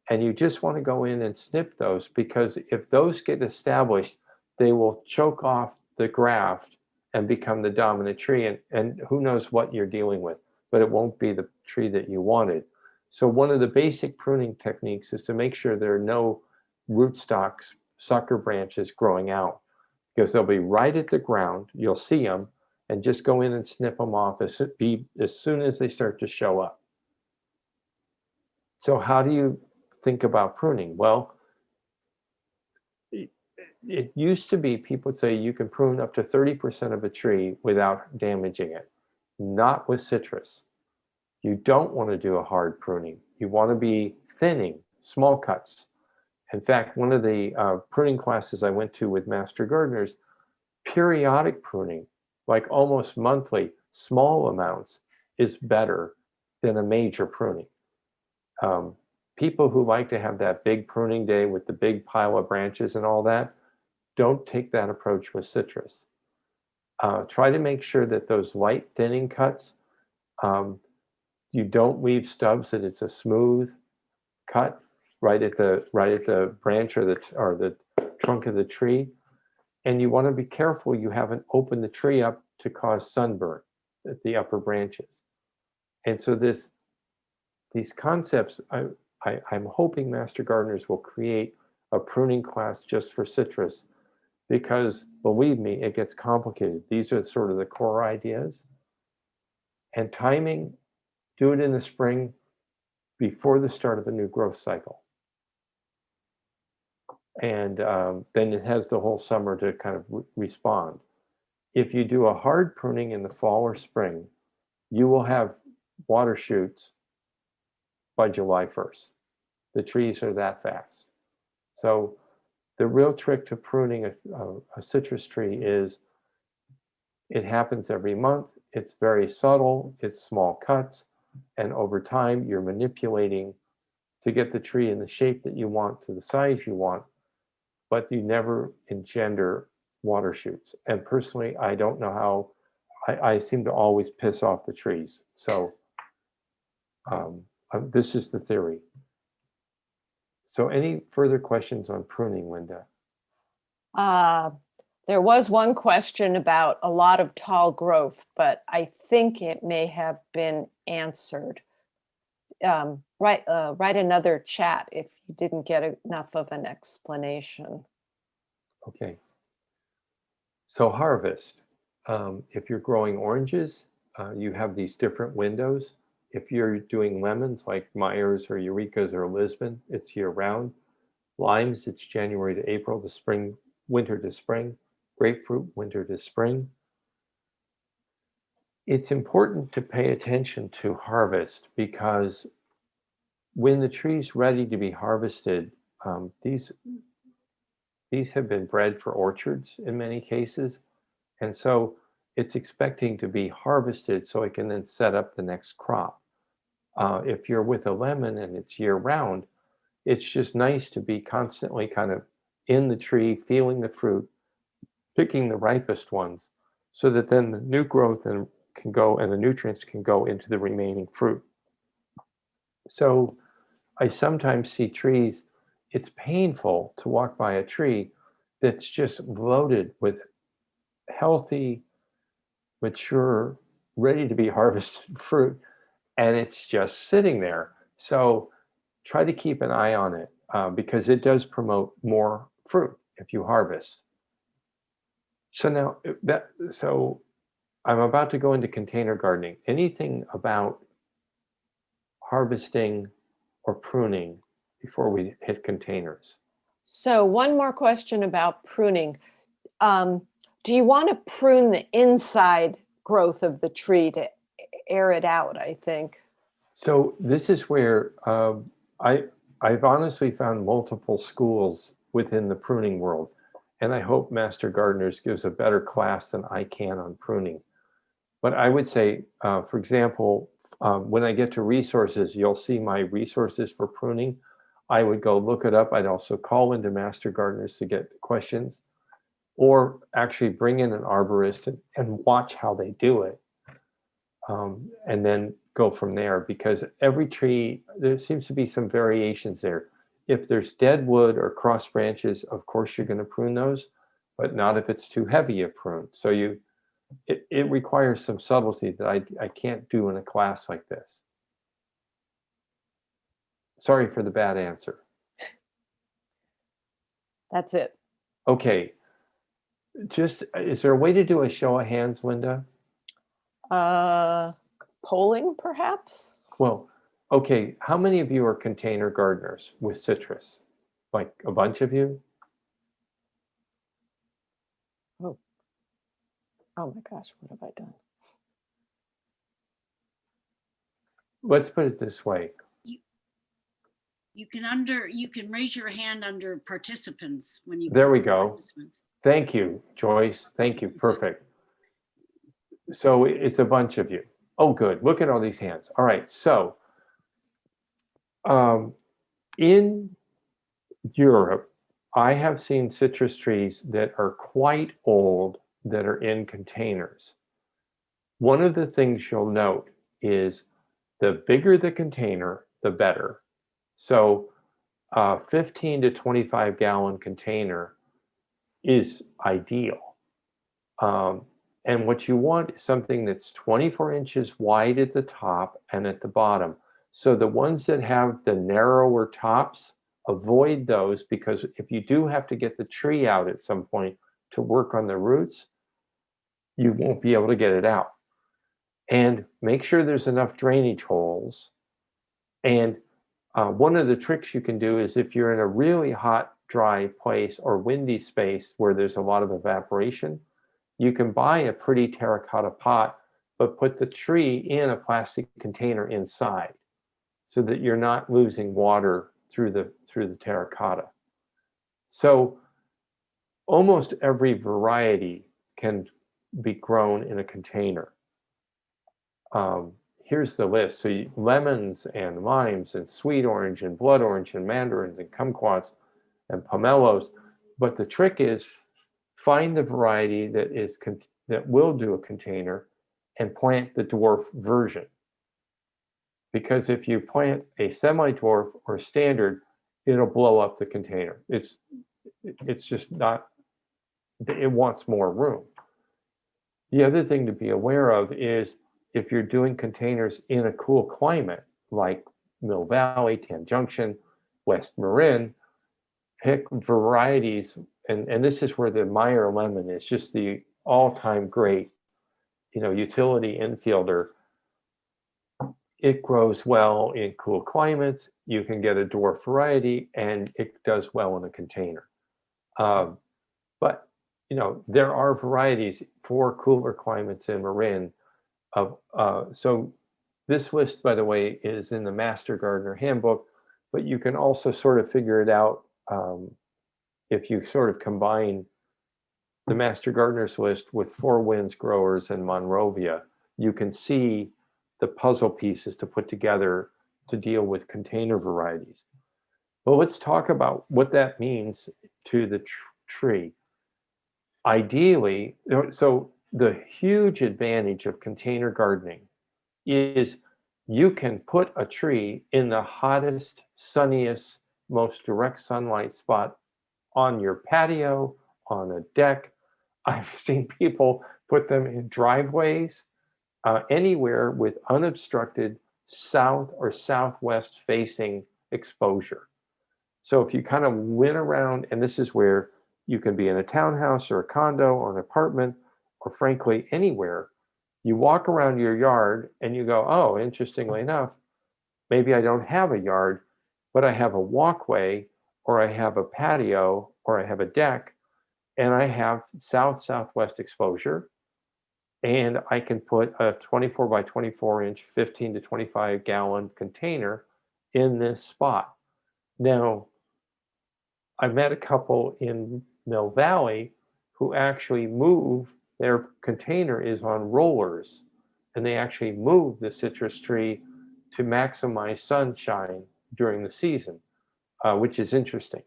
And you just want to go in and snip those, because if those get established, they will choke off the graft and become the dominant tree. And who knows what you're dealing with, but it won't be the tree that you wanted. So one of the basic pruning techniques is to make sure there are no rootstocks, sucker branches growing out, because they'll be right at the ground. You'll see them, and just go in and snip them off as soon as they start to show up. So how do you think about pruning? Well, it used to be people would say you can prune up to 30% of a tree without damaging it. Not with citrus. You don't want to do a hard pruning. You want to be thinning, small cuts. In fact, one of the pruning classes I went to with Master Gardeners, periodic pruning, like almost monthly, small amounts, is better than a major pruning. People who like to have that big pruning day with the big pile of branches and all that, don't take that approach with citrus. Try to make sure that those light thinning cuts, you don't leave stubs, that it's a smooth cut right at the branch or the trunk of the tree. And you want to be careful you haven't opened the tree up to cause sunburn at the upper branches. And so these concepts, I'm hoping Master Gardeners will create a pruning class just for citrus, because believe me, it gets complicated. These are sort of the core ideas. And timing, do it in the spring before the start of a new growth cycle. And then it has the whole summer to kind of respond. If you do a hard pruning in the fall or spring, you will have water shoots by July 1st. The trees are that fast. So the real trick to pruning a citrus tree is it happens every month. It's very subtle. It's small cuts. And over time, you're manipulating to get the tree in the shape that you want, to the size you want, but you never engender water shoots. And personally, I don't know how, I seem to always piss off the trees. So this is the theory. So any further questions on pruning, Linda? There was one question about a lot of tall growth, but I think it may have been answered. Write another chat if you didn't get enough of an explanation. Okay. So harvest. If you're growing oranges, you have these different windows. If you're doing lemons like Myers or Eureka's or Lisbon, it's year round. Limes, it's January to April, winter to spring. Grapefruit, winter to spring. It's important to pay attention to harvest, because when the tree's ready to be harvested, these have been bred for orchards in many cases. And so it's expecting to be harvested so it can then set up the next crop. If you're with a lemon and it's year round, it's just nice to be constantly kind of in the tree, feeling the fruit, picking the ripest ones, so that then the new growth can go and the nutrients can go into the remaining fruit. So I sometimes see trees, it's painful to walk by a tree that's just loaded with healthy, mature, ready to be harvested fruit. and it's just sitting there. So try to keep an eye on it because it does promote more fruit if you harvest. So now so I'm about to go into container gardening. Anything about harvesting or pruning before we hit containers? So one more question about pruning. Do you want to prune the inside growth of the tree to air it out, I think? So this is where I've honestly found multiple schools within the pruning world, and I hope Master Gardeners gives a better class than I can on pruning. But I would say, for example, when I get to resources, you'll see my resources for pruning. I would go look it up. I'd also call into Master Gardeners to get questions, or actually bring in an arborist and watch how they do it. And then go from there, because every tree, there seems to be some variations there. If there's dead wood or cross branches, of course you're going to prune those, but not if it's too heavy a prune. So it requires some subtlety that I can't do in a class like this. Sorry for the bad answer. That's it. Okay, is there a way to do a show of hands, Linda? Polling, perhaps? Well, okay, how many of you are container gardeners with citrus? Like a bunch of you? Oh my gosh, what have I done? Let's put it this way. You can raise your hand under participants when you. There we go. Thank you, Joyce. Thank you. Perfect. So it's a bunch of you. Oh, good. Look at all these hands. All right. So in Europe, I have seen citrus trees that are quite old that are in containers. One of the things you'll note is the bigger the container, the better. So 15 to 25 gallon container is ideal. And what you want is something that's 24 inches wide at the top and at the bottom. So the ones that have the narrower tops, avoid those, because if you do have to get the tree out at some point to work on the roots, you won't be able to get it out. And make sure there's enough drainage holes. And one of the tricks you can do is if you're in a really hot, dry place or windy space where there's a lot of evaporation, you can buy a pretty terracotta pot, but put the tree in a plastic container inside so that you're not losing water through the terracotta. So almost every variety can be grown in a container. Here's the list. So lemons and limes and sweet orange and blood orange and mandarins and kumquats and pomelos. But the trick is find the variety that will do a container and plant the dwarf version. Because if you plant a semi-dwarf or standard, it'll blow up the container. It's just not, it wants more room. The other thing to be aware of is if you're doing containers in a cool climate, like Mill Valley, Tan Junction, West Marin, pick varieties, and this is where the Meyer lemon is just the all-time great, utility infielder. It grows well in cool climates. You can get a dwarf variety, and it does well in a container. But there are varieties for cooler climates in Marin. So this list, by the way, is in the Master Gardener Handbook, but you can also sort of figure it out if you sort of combine the Master Gardener's list with Four Winds growers and Monrovia. You can see the puzzle pieces to put together to deal with container varieties. But let's talk about what that means to the tree. Ideally, so the huge advantage of container gardening is you can put a tree in the hottest, sunniest, most direct sunlight spot on your patio, on a deck. I've seen people put them in driveways, anywhere with unobstructed south or southwest facing exposure. So if you kind of went around, and this is where you can be in a townhouse or a condo or an apartment, or frankly, anywhere, you walk around your yard and you go, oh, interestingly enough, maybe I don't have a yard, but I have a walkway, or I have a patio, or I have a deck, and I have south-southwest exposure, and I can put a 24 by 24 inch, 15 to 25 gallon container in this spot. Now, I met a couple in Mill Valley who actually move, their container is on rollers, and they actually move the citrus tree to maximize sunshine during the season, which is interesting.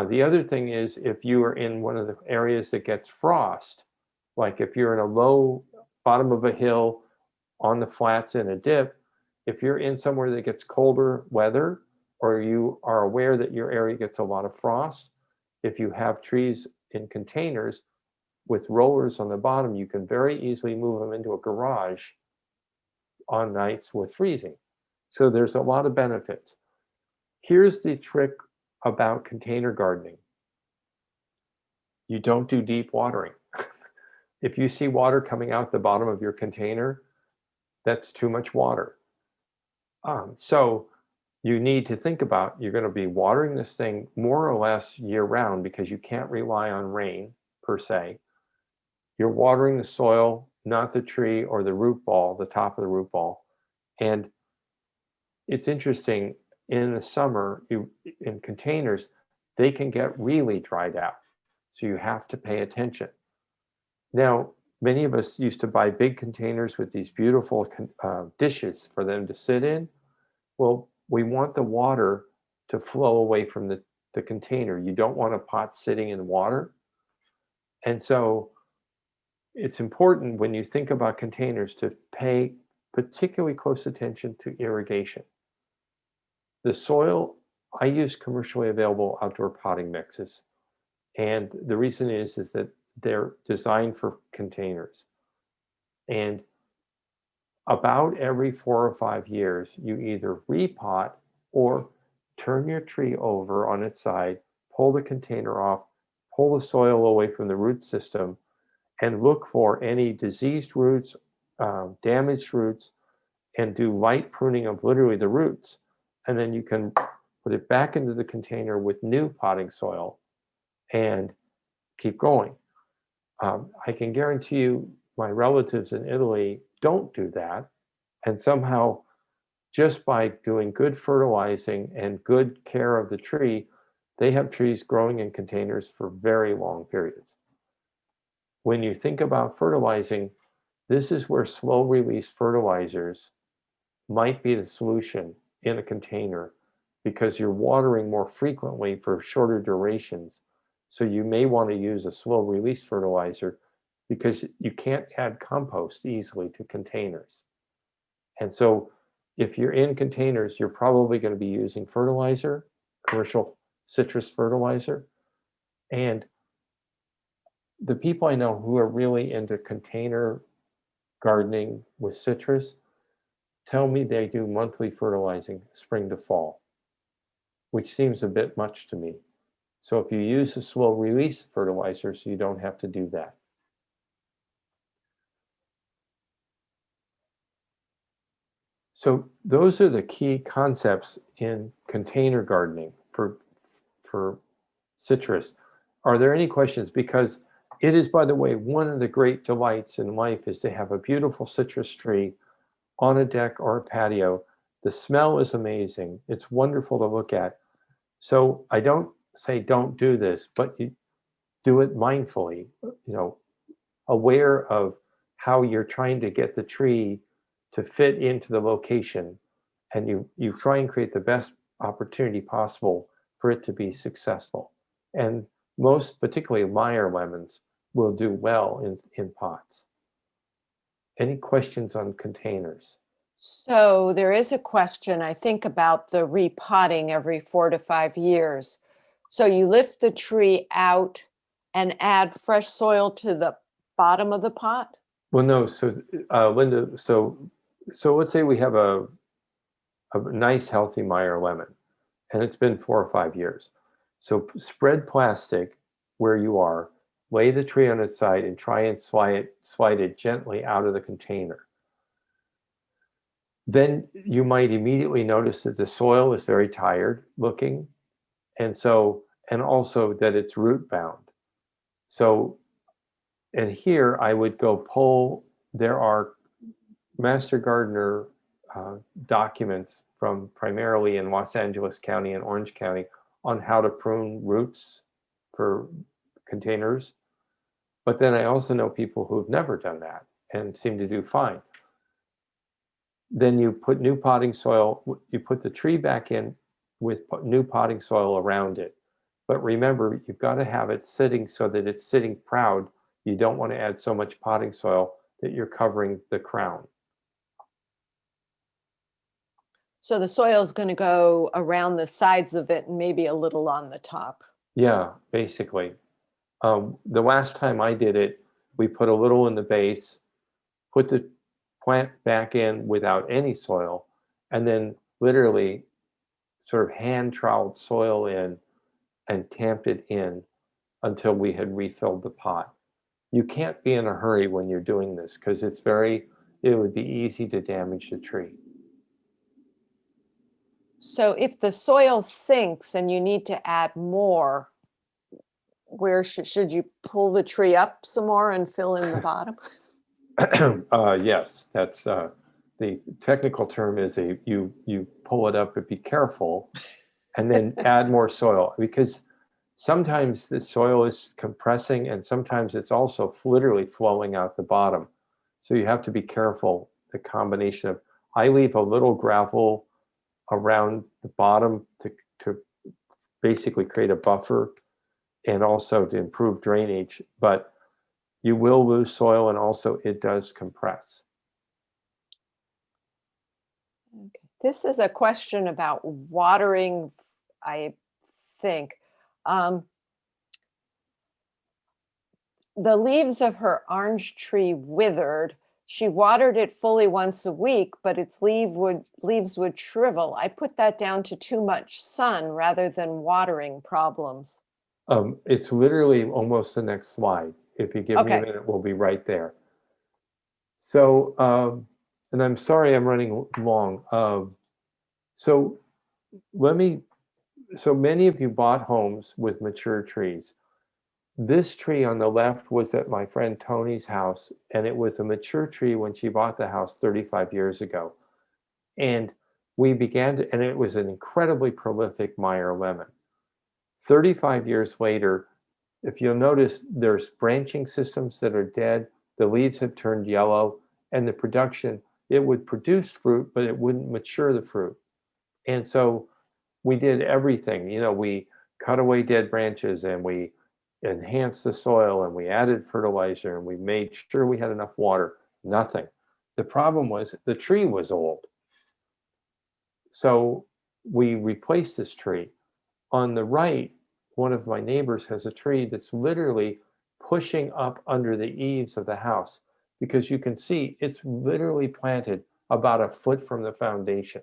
The other thing is, if you are in one of the areas that gets frost, like if you're in a low bottom of a hill on the flats in a dip, if you're in somewhere that gets colder weather, or you are aware that your area gets a lot of frost, if you have trees in containers with rollers on the bottom, you can very easily move them into a garage on nights with freezing. So there's a lot of benefits. Here's the trick about container gardening. You don't do deep watering. If you see water coming out the bottom of your container, that's too much water. So you need to think about, you're going to be watering this thing more or less year round, because you can't rely on rain per se. You're watering the soil, not the tree or the root ball, the top of the root ball. And it's interesting, in the summer, in containers, they can get really dried out. So you have to pay attention. Now, many of us used to buy big containers with these beautiful dishes for them to sit in. Well, we want the water to flow away from the container. You don't want a pot sitting in water. And so it's important, when you think about containers, to pay particularly close attention to irrigation. The soil, I use commercially available outdoor potting mixes. And the reason is that they're designed for containers. And about every 4 or 5 years, you either repot or turn your tree over on its side, pull the container off, pull the soil away from the root system, and look for any diseased roots, damaged roots, and do light pruning of literally the roots. And then you can put it back into the container with new potting soil and keep going. I can guarantee you, my relatives in Italy don't do that. And somehow, just by doing good fertilizing and good care of the tree, they have trees growing in containers for very long periods. When you think about fertilizing, this is where slow release fertilizers might be the solution in a container, because you're watering more frequently for shorter durations. So you may want to use a slow release fertilizer, because you can't add compost easily to containers. And so if you're in containers, you're probably going to be using fertilizer, commercial citrus fertilizer. And the people I know who are really into container gardening with citrus tell me they do monthly fertilizing spring to fall, which seems a bit much to me. So if you use the slow release fertilizers, you don't have to do that. So those are the key concepts in container gardening for citrus. Are there any questions? Because it is, by the way, one of the great delights in life is to have a beautiful citrus tree on a deck or a patio. The smell is amazing. It's wonderful to look at. So I don't say don't do this, but you do it mindfully, aware of how you're trying to get the tree to fit into the location, and you try and create the best opportunity possible for it to be successful. And most, particularly Meyer lemons, will do well in pots. Any questions on containers? So there is a question, I think, about the repotting every 4 to 5 years. So you lift the tree out and add fresh soil to the bottom of the pot? Well, no. So Linda, so let's say we have a a nice healthy Meyer lemon, and it's been 4 or 5 years. So spread plastic where you are, lay the tree on its side, and try and slide it gently out of the container. Then you might immediately notice that the soil is very tired looking, and also that it's root bound. So, and here I would go pull, there are Master Gardener documents from primarily in Los Angeles County and Orange County on how to prune roots for containers. But then I also know people who've never done that and seem to do fine. Then you put new potting soil, you put the tree back in with new potting soil around it. But remember, you've got to have it sitting so that it's sitting proud. You don't want to add so much potting soil that you're covering the crown. So the soil is going to go around the sides of it and maybe a little on the top. Yeah, basically. The last time I did it, we put a little in the base, put the plant back in without any soil, and then literally sort of hand troweled soil in and tamped it in until we had refilled the pot. You can't be in a hurry when you're doing this because it would be easy to damage the tree. So if the soil sinks and you need to add more, where should you pull the tree up some more and fill in the bottom? Yes, that's the technical term is you pull it up, but be careful, and then add more soil, because sometimes the soil is compressing and sometimes it's also literally flowing out the bottom. So you have to be careful. The combination of, I leave a little gravel around the bottom to basically create a buffer and also to improve drainage, but you will lose soil and also it does compress. Okay. This is a question about watering, I think. The leaves of her orange tree withered. She watered it fully once a week, but its leaves would shrivel. I put that down to too much sun rather than watering problems. It's literally almost the next slide. If you give me a Okay. minute, we'll be right there. So, and I'm sorry I'm running long. So many of you bought homes with mature trees. This tree on the left was at my friend Tony's house, and it was a mature tree when she bought the house 35 years ago. And and it was an incredibly prolific Meyer lemon. 35 years later, if you'll notice, there's branching systems that are dead, the leaves have turned yellow, and the production, it would produce fruit, but it wouldn't mature the fruit. And so we did everything. We cut away dead branches and we enhanced the soil and we added fertilizer and we made sure we had enough water. Nothing. The problem was the tree was old. So we replaced this tree. On the right, one of my neighbors has a tree that's literally pushing up under the eaves of the house, because you can see it's literally planted about a foot from the foundation.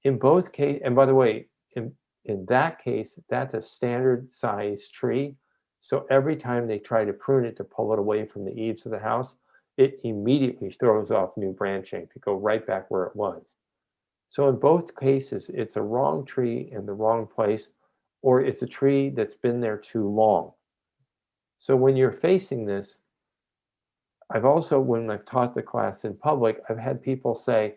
In both cases, and by the way, in that case, that's a standard size tree. So every time they try to prune it to pull it away from the eaves of the house, it immediately throws off new branching to go right back where it was. So in both cases, it's a wrong tree in the wrong place, or it's a tree that's been there too long. So when you're facing this, when I've taught the class in public, I've had people say,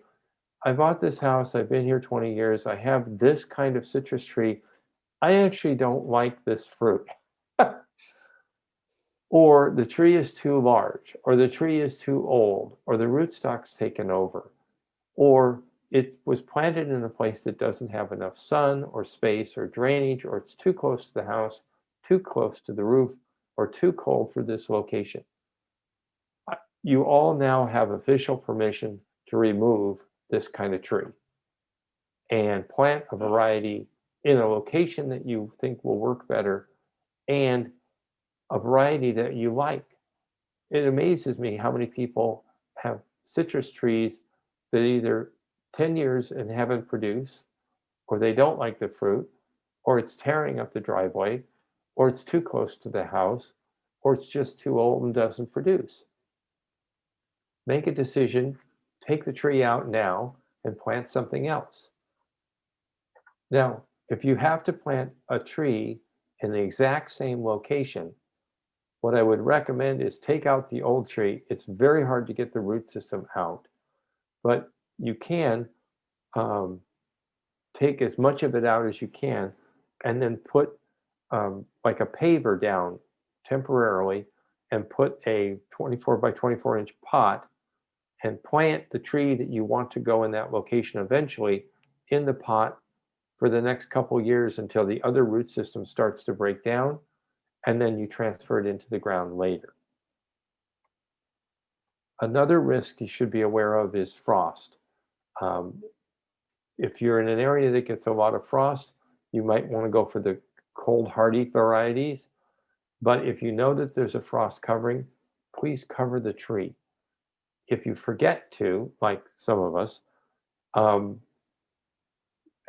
I bought this house, I've been here 20 years, I have this kind of citrus tree, I actually don't like this fruit. Or the tree is too large, or the tree is too old, or the rootstock's taken over, or it was planted in a place that doesn't have enough sun or space or drainage, or it's too close to the house, too close to the roof, or too cold for this location. You all now have official permission to remove this kind of tree and plant a variety in a location that you think will work better and a variety that you like. It amazes me how many people have citrus trees that either 10 years and haven't produced, or they don't like the fruit, or it's tearing up the driveway, or it's too close to the house, or it's just too old and doesn't produce. Make a decision, take the tree out now and plant something else. Now, if you have to plant a tree in the exact same location, what I would recommend is take out the old tree. It's very hard to get the root system out, but you can take as much of it out as you can and then put like a paver down temporarily and put a 24 by 24 inch pot and plant the tree that you want to go in that location eventually in the pot for the next couple years until the other root system starts to break down, and then you transfer it into the ground later. Another risk you should be aware of is frost. If you're in an area that gets a lot of frost, you might want to go for the cold hardy varieties. But if you know that there's a frost covering, please cover the tree. If you forget to, like some of us,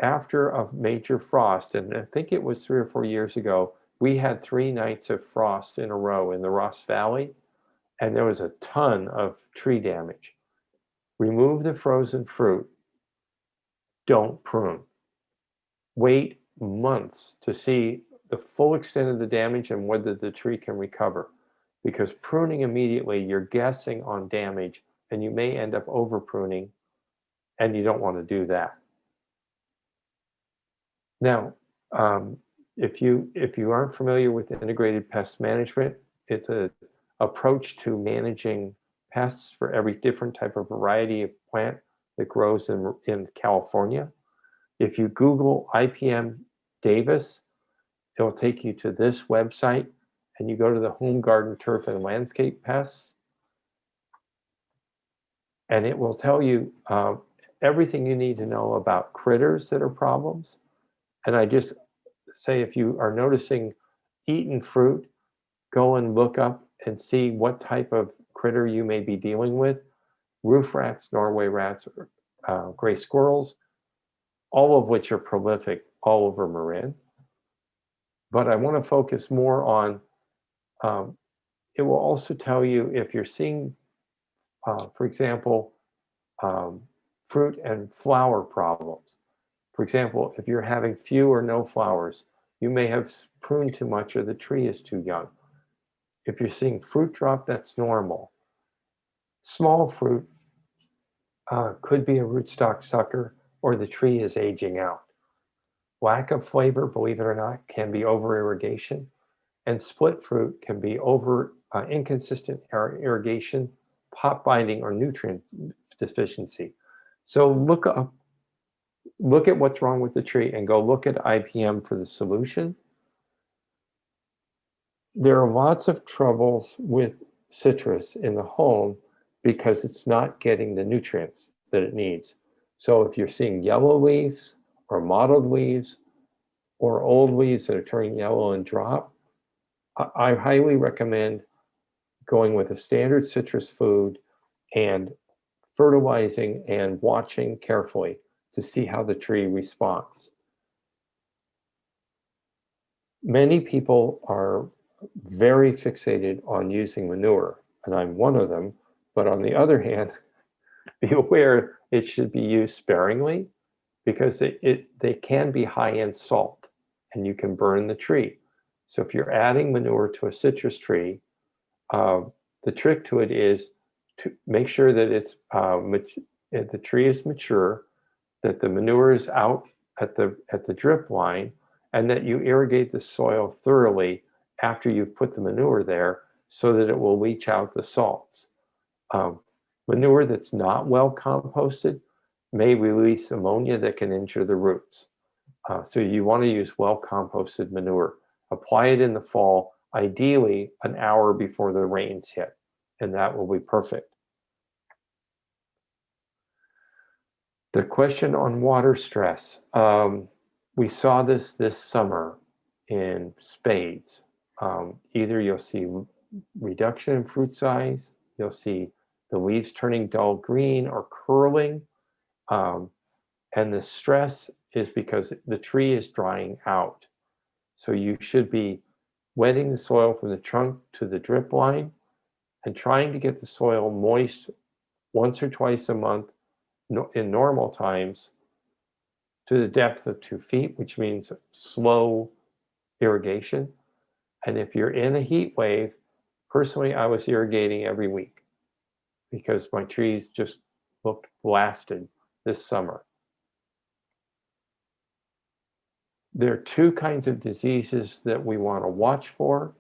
after a major frost, and I think it was 3 or 4 years ago, we had 3 nights of frost in a row in the Ross Valley, and there was a ton of tree damage. Remove the frozen fruit. Don't prune. Wait months to see the full extent of the damage and whether the tree can recover. Because pruning immediately, you're guessing on damage, and you may end up over pruning, and you don't want to do that. Now, if you aren't familiar with integrated pest management, it's an approach to managing pests for every different type of variety of plant that grows in California. If you Google IPM Davis, it'll take you to this website, and you go to the home garden, turf, and landscape pests, and it will tell you everything you need to know about critters that are problems. And I just say, if you are noticing eaten fruit, go and look up and see what type of critter you may be dealing with. Roof rats, Norway rats, gray squirrels, all of which are prolific all over Marin. But I want to focus more on, it will also tell you if you're seeing, for example, fruit and flower problems. For example, if you're having few or no flowers, you may have pruned too much or the tree is too young. If you're seeing fruit drop, that's normal. Small fruit could be a rootstock sucker or the tree is aging out. Lack of flavor, believe it or not, can be over irrigation, and split fruit can be over inconsistent irrigation, pot binding, or nutrient deficiency. So look at what's wrong with the tree and go look at IPM for the solution. There are lots of troubles with citrus in the home because it's not getting the nutrients that it needs. So if you're seeing yellow leaves or mottled leaves or old leaves that are turning yellow and drop, I highly recommend going with a standard citrus food and fertilizing and watching carefully to see how the tree responds. Many people are very fixated on using manure, and I'm one of them, but on the other hand, be aware it should be used sparingly because they can be high in salt and you can burn the tree. So if you're adding manure to a citrus tree, the trick to it is to make sure that the tree is mature, that the manure is out at the drip line, and that you irrigate the soil thoroughly after you've put the manure there so that it will leach out the salts. Manure that's not well composted may release ammonia that can injure the roots. So you want to use well composted manure. Apply it in the fall, ideally an hour before the rains hit, and that will be perfect. The question on water stress. We saw this summer in spades. Either you'll see reduction in fruit size, you'll see the leaves turning dull green or curling. And the stress is because the tree is drying out. So you should be wetting the soil from the trunk to the drip line and trying to get the soil moist once or twice a month in normal times to the depth of 2 feet, which means slow irrigation. And if you're in a heat wave, personally, I was irrigating every week because my trees just looked blasted this summer. There are 2 kinds of diseases that we want to watch for,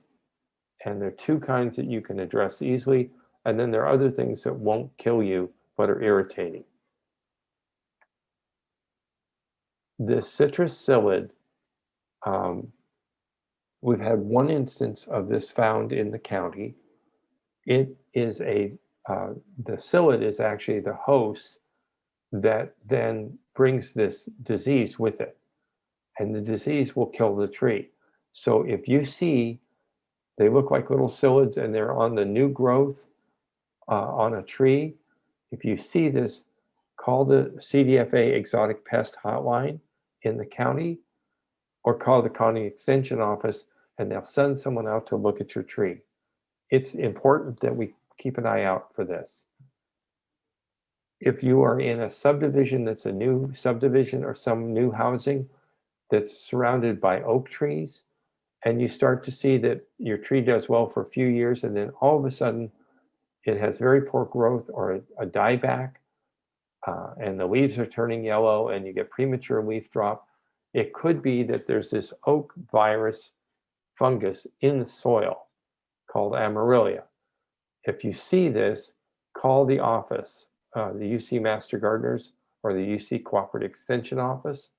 and there are 2 kinds that you can address easily, and then there are other things that won't kill you but are irritating. The citrus psyllid, we've had 1 instance of this found in the county. It is the psyllid is actually the host that then brings this disease with it, and the disease will kill the tree. So if you see, they look like little psyllids and they're on the new growth on a tree. If you see this, call the CDFA exotic pest hotline in the county or call the county extension office and they'll send someone out to look at your tree. It's important that we keep an eye out for this. If you are in a subdivision that's a new subdivision or some new housing that's surrounded by oak trees, and you start to see that your tree does well for a few years and then all of a sudden it has very poor growth or a dieback, and the leaves are turning yellow and you get premature leaf drop, it could be that there's this oak virus fungus in the soil called Amaryllia. If you see this, call the office, the UC Master Gardeners or the UC Cooperative Extension Office.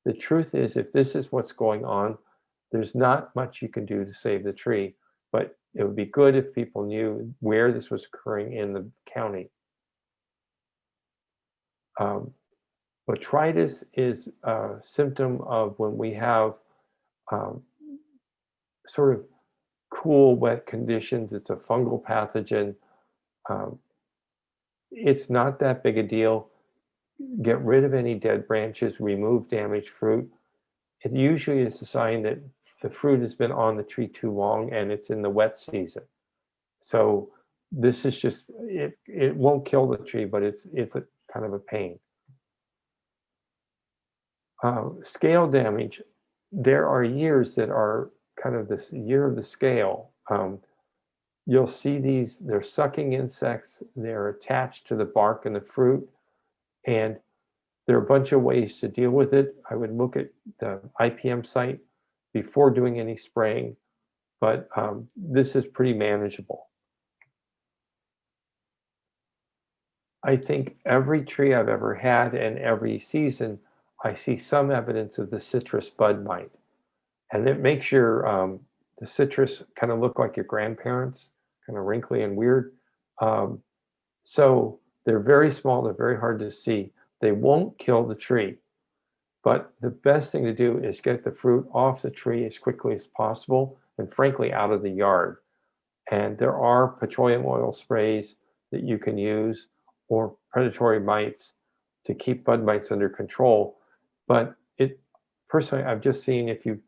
The truth is, if this is what's going on, there's not much you can do to save the tree, but it would be good if people knew where this was occurring in the county. Botrytis is a symptom of when we have sort of cool, wet conditions. It's a fungal pathogen. It's not that big a deal. Get rid of any dead branches, remove damaged fruit. It usually is a sign that the fruit has been on the tree too long and it's in the wet season. So this is just, it won't kill the tree, but it's a kind of a pain. Scale damage, there are years that are kind of this year of the scale. You'll see these, they're sucking insects, they're attached to the bark and the fruit, and there are a bunch of ways to deal with it. I would look at the IPM site before doing any spraying, but this is pretty manageable. I think every tree I've ever had and every season, I see some evidence of the citrus bud mite. And it makes your, the citrus kind of look like your grandparents, kind of wrinkly and weird. So they're very small, they're very hard to see. They won't kill the tree, but the best thing to do is get the fruit off the tree as quickly as possible and frankly out of the yard. And there are petroleum oil sprays that you can use or predatory mites to keep bud mites under control. But personally, I've just seen if you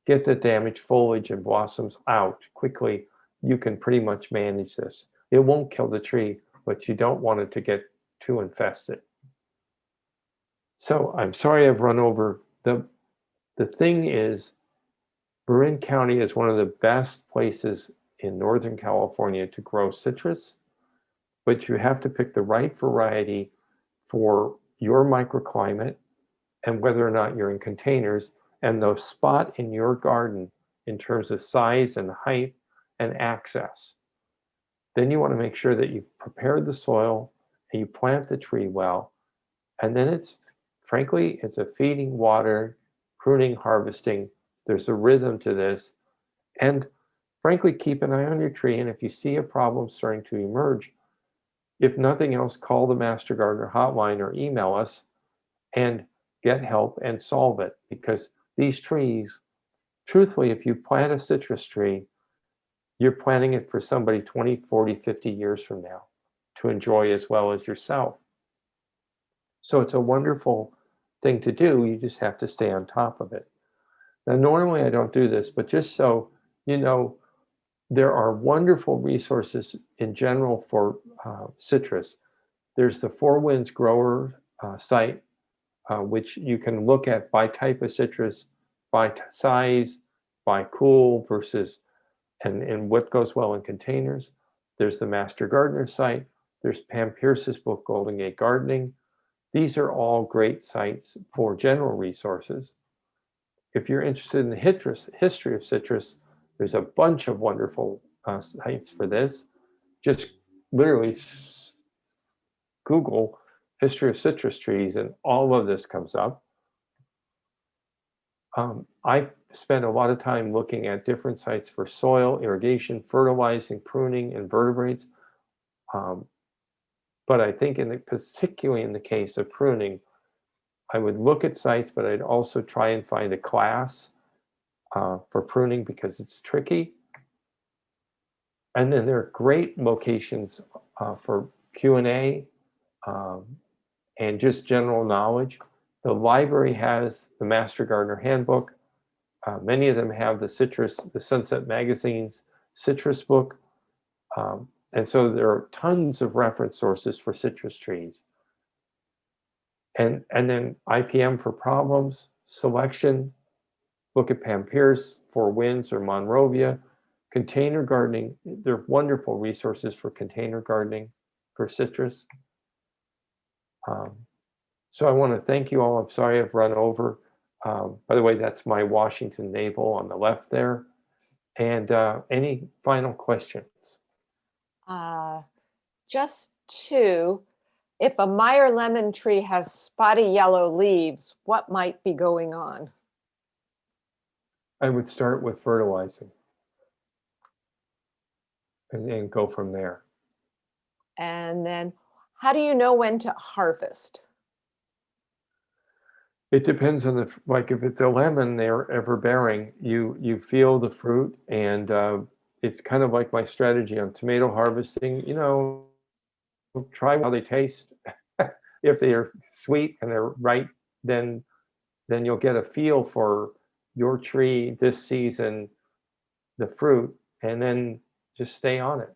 get the damaged foliage and blossoms out quickly, you can pretty much manage this. It won't kill the tree, but you don't want it to get too infested. So I'm sorry I've run over. The thing is, Marin County is one of the best places in Northern California to grow citrus, but you have to pick the right variety for your microclimate and whether or not you're in containers and the spot in your garden in terms of size and height and access. Then you want to make sure that you've prepared the soil and you plant the tree well. And then frankly, it's a feeding, water, pruning, harvesting. There's a rhythm to this. And frankly, keep an eye on your tree. And if you see a problem starting to emerge, if nothing else, call the Master Gardener hotline or email us and get help and solve it. Because these trees, truthfully, if you plant a citrus tree, you're planting it for somebody 20, 40, 50 years from now to enjoy as well as yourself. So it's a wonderful thing to do. You just have to stay on top of it. Now, normally I don't do this, but just so you know, there are wonderful resources in general for citrus. There's the Four Winds Grower site, which you can look at by type of citrus, by size, by cool versus, and what goes well in containers. There's the Master Gardener site. There's Pam Pierce's book, Golden Gate Gardening. These are all great sites for general resources. If you're interested in the history of citrus, there's a bunch of wonderful sites for this. Just literally Google history of citrus trees and all of this comes up. I spent a lot of time looking at different sites for soil, irrigation, fertilizing, pruning, invertebrates. But I think particularly in the case of pruning, I would look at sites, but I'd also try and find a class for pruning because it's tricky. And then there are great locations for Q&A and just general knowledge. The library has the Master Gardener Handbook. Many of them have the Sunset Magazine's citrus book. And so there are tons of reference sources for citrus trees. And then IPM for problems, selection, look at Pam Pierce, Four Winds or Monrovia. Container gardening, there are wonderful resources for container gardening for citrus. So I want to thank you all. I'm sorry I've run over. By the way, that's my Washington navel on the left there. And any final questions? Just two. If a Meyer lemon tree has spotty yellow leaves, what might be going on? I would start with fertilizing and go from there. And then how do you know when to harvest? It depends on like if it's a lemon, they're ever bearing, you feel the fruit, and it's kind of like my strategy on tomato harvesting, try how they taste. If they are sweet and they're ripe, then you'll get a feel for your tree this season, the fruit, and then just stay on it.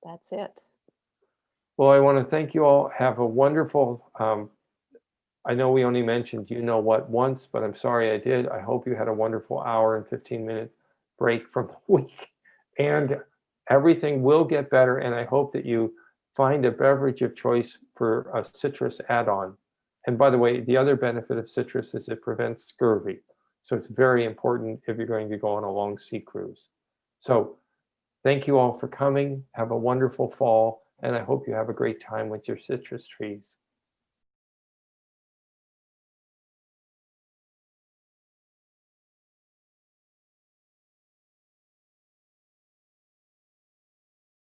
That's it. Well, I want to thank you all. Have a wonderful, I know we only mentioned once, but I'm sorry I did. I hope you had a wonderful hour and 15-minute break from the week. And everything will get better. And I hope that you find a beverage of choice for a citrus add-on. And by the way, the other benefit of citrus is it prevents scurvy. So it's very important if you're going to go on a long sea cruise. So thank you all for coming. Have a wonderful fall. And I hope you have a great time with your citrus trees.